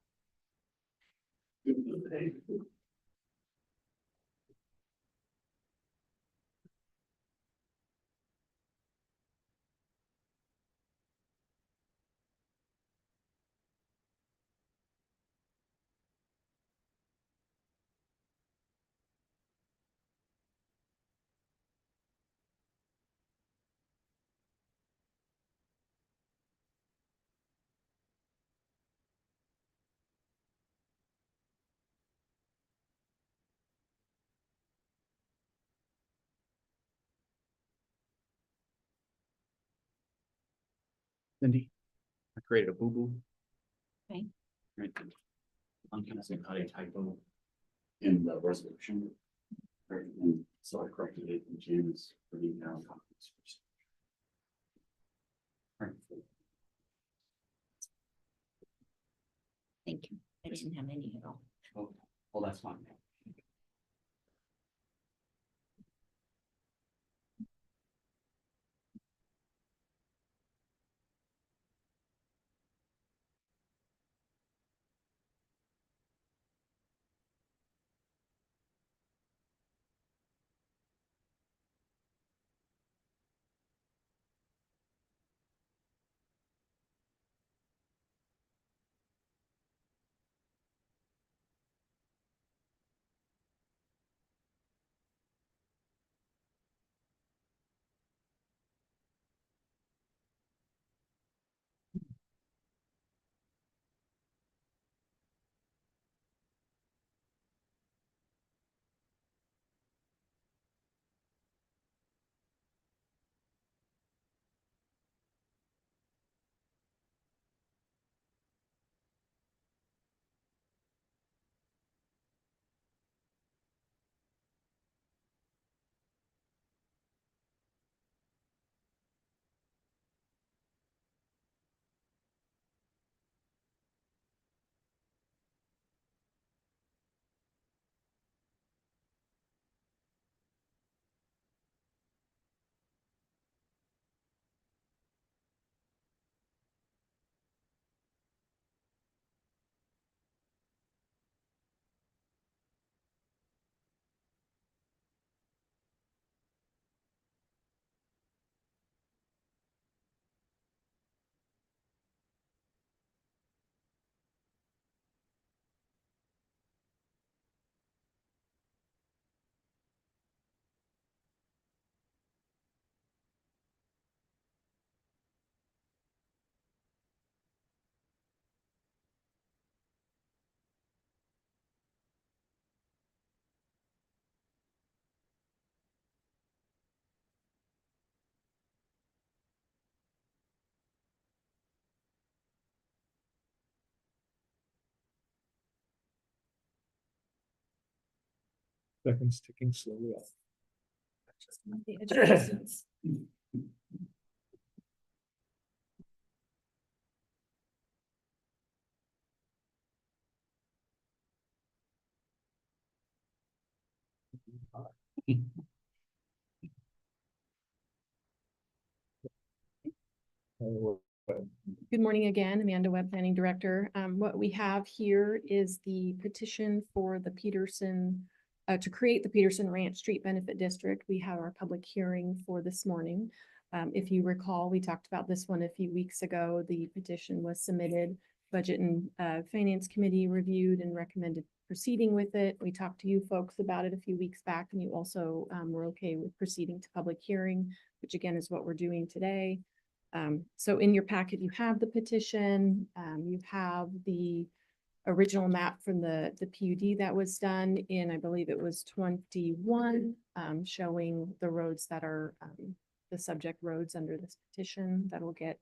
Cindy, I created a boo-boo. Okay. Right. I'm gonna say cut a typo in the resolution. Right, and so I corrected it in James for the now copies. Right. Thank you. I didn't have any at all. Oh, well, that's fine. Seconds ticking slowly off. Good morning again, Amanda Webb, Planning Director. What we have here is the petition for the Peterson, to create the Peterson Ranch Street Benefit District. We have our public hearing for this morning. If you recall, we talked about this one a few weeks ago. The petition was submitted. Budget and Finance Committee reviewed and recommended proceeding with it. We talked to you folks about it a few weeks back, and you also were okay with proceeding to public hearing, which again is what we're doing today. So in your packet, you have the petition, you have the original map from the PUD that was done in, I believe it was 21, showing the roads that are the subject roads under this petition that will get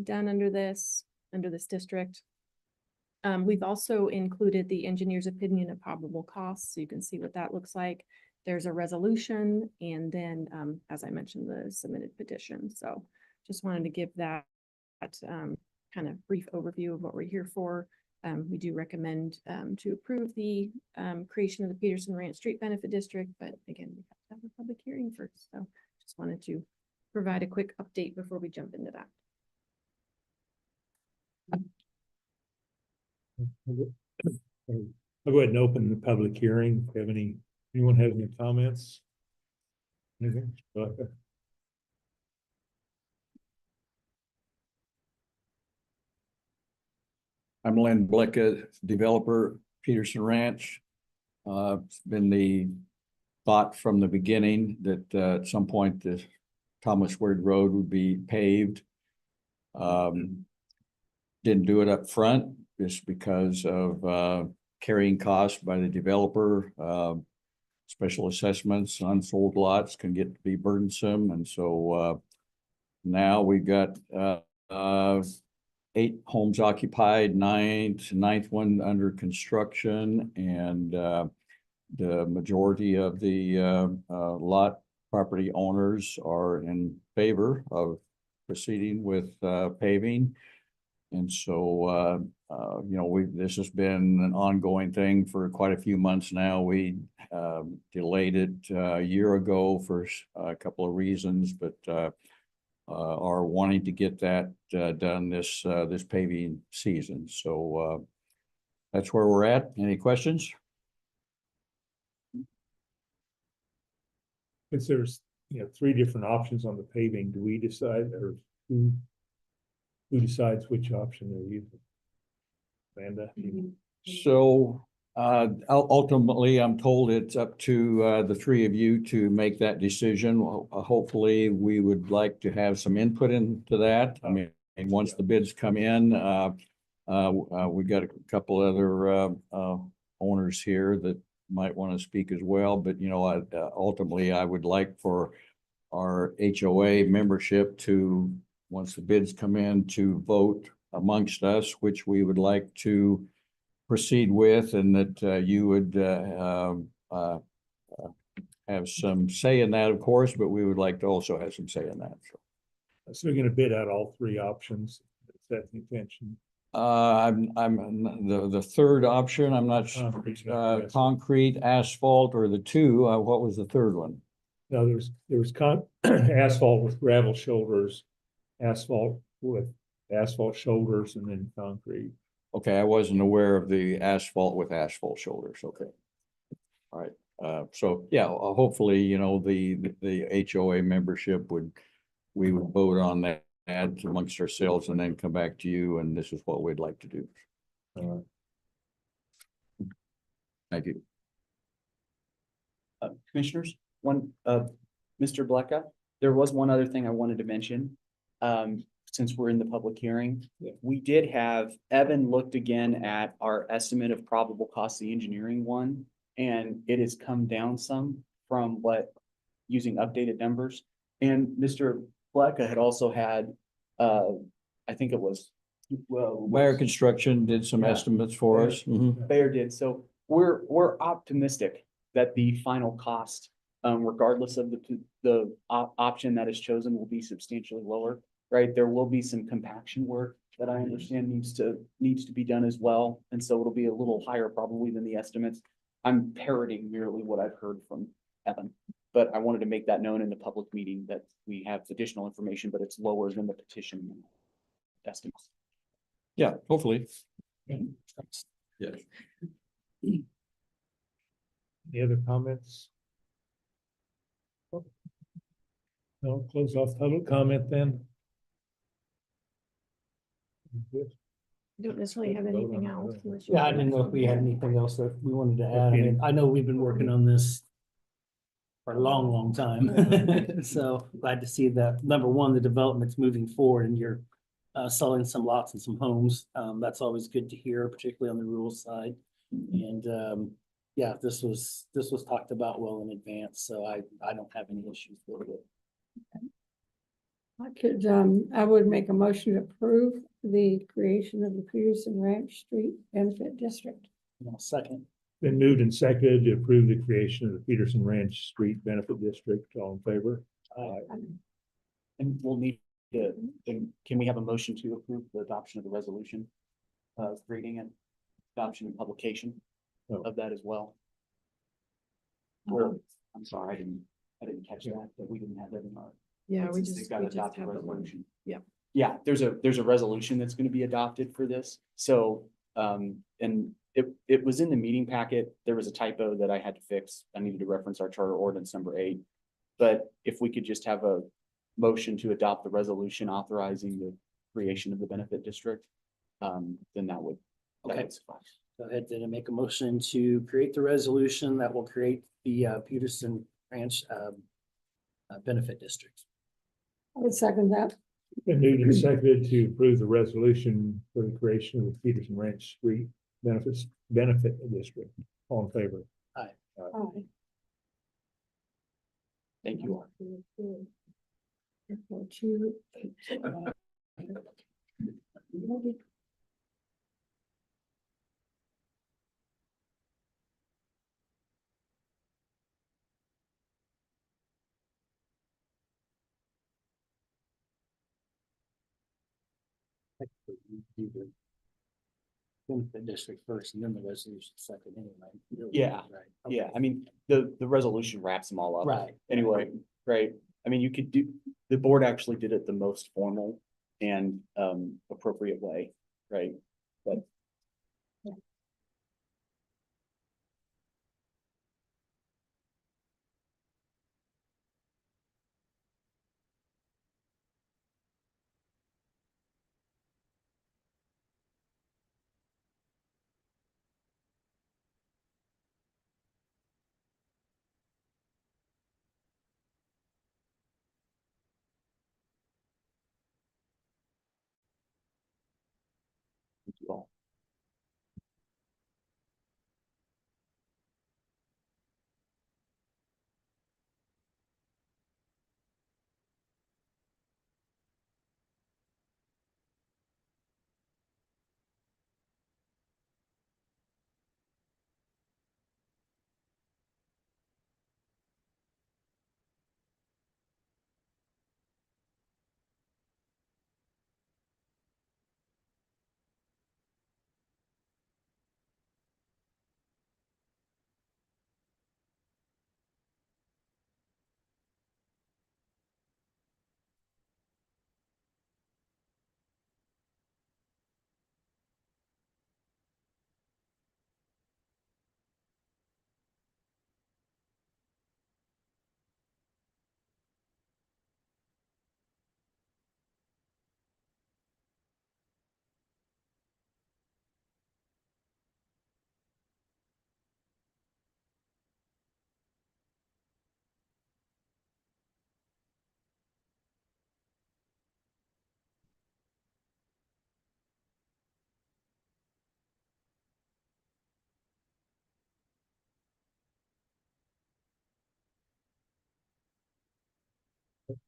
done under this district. We've also included the engineer's opinion of probable costs, so you can see what that looks like. There's a resolution, and then, as I mentioned, the submitted petition. So just wanted to give that kind of brief overview of what we're here for. We do recommend to approve the creation of the Peterson Ranch Street Benefit District, but again, we have to have a public hearing first. So just wanted to provide a quick update before we jump into that. I'll go ahead and open the public hearing. If you have anyone have any comments? Anything? Okay. I'm Len Blecka, developer, Peterson Ranch. It's been the thought from the beginning that at some point the Thomas Word Road would be paved. Didn't do it up front just because of carrying costs by the developer. Special assessments, unsold lots can get to be burdensome, and so now we've got 8 homes occupied, ninth one under construction, and the majority of the lot property owners are in favor of proceeding with paving. And so, this has been an ongoing thing for quite a few months now. We delayed it a year ago for a couple of reasons, but are wanting to get that done this paving season. So that's where we're at. Any questions? Since there's, 3 different options on the paving, do we decide, or who decides which option they're using? Amanda? So ultimately, I'm told it's up to the 3 of you to make that decision. Hopefully, we would like to have some input into that. I mean, once the bids come in, we got a couple other owners here that might want to speak as well. But ultimately, I would like for our HOA membership to, once the bids come in, to vote amongst us which we would like to proceed with, and that you would have some say in that, of course, but we would like to also have some say in that. So we're gonna bid out all 3 options. Is that the intention? I'm the third option. I'm not Concrete, concrete, asphalt, or the 2. What was the third one? No, there was asphalt with gravel shoulders, asphalt with asphalt shoulders, and then concrete. Okay, I wasn't aware of the asphalt with asphalt shoulders. Okay. All right. So yeah, hopefully, the HOA membership we would vote on that amongst ourselves and then come back to you, and this is what we'd like to do. Thank you. Commissioners, Mr. Blecka, there was one other thing I wanted to mention. Since we're in the public hearing, we did have Evan looked again at our estimate of probable cost, the engineering one, and it has come down some from using updated numbers. And Mr. Blecka had also had, I think it was. Bayer Construction did some estimates for us. Bayer did. So we're optimistic that the final cost, regardless of the option that is chosen, will be substantially lower. Right, there will be some compaction work that I understand needs to be done as well, and so it'll be a little higher probably than the estimates. I'm parroting merely what I've heard from Evan, but I wanted to make that known in the public meeting that we have additional information, but it's lower than the petition estimates. Yeah, hopefully. Yes. Any other comments? No, close off public comment then. Don't necessarily have anything else. Yeah, I didn't know if we had anything else that we wanted to add. I mean, I know we've been working on this for a long, long time. So glad to see that, number one, the development's moving forward and you're selling some lots and some homes. That's always good to hear, particularly on the rural side. And yeah, this was talked about well in advance, so I don't have any issues with it. I would make a motion to approve the creation of the Peterson Ranch Street Benefit District. Second. Been moved and seconded to approve the creation of the Peterson Ranch Street Benefit District. All in favor? And we'll need to, can we have a motion to approve the adoption of the resolution? Creating an adoption and publication of that as well. I'm sorry, I didn't catch that, but we didn't have that in our. Yeah, we They've just got to have adopt a the one. resolution. Yeah. Yeah, there's a resolution that's going to be adopted for this. So, and it was in the meeting packet. There was a typo that I had to fix. I needed to reference our charter ordinance number 8. But if we could just have a motion to adopt the resolution authorizing the creation of the benefit district, then that would suffice. Go ahead then and make a motion to create the resolution that will create the Peterson Ranch benefit district. I would second that. Been moved and seconded to approve the resolution for the creation of the Peterson Ranch Street Benefit District. All in favor? Aye. Aye. Thank you all. Benefit district first and then the resolution second anyway. Yeah, Right. Yeah, I mean, the resolution wraps them all up. Right. Anyway, right, I mean, you could do, the board actually did it the most formal and appropriate way, right? But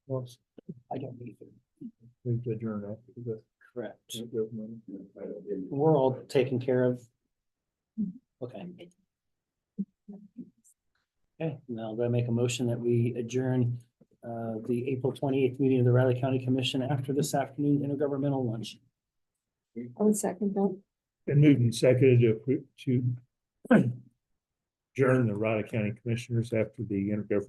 well, I don't need to. We could adjourn after the. Correct. We're all taken care of. Okay. Okay, now I'm gonna make a motion that we adjourn the April 28th meeting of the Riley County Commission after this afternoon intergovernmental lunch. I would second that. Been moved and seconded to adjourn the Riley County Commissioners after the intergovernmental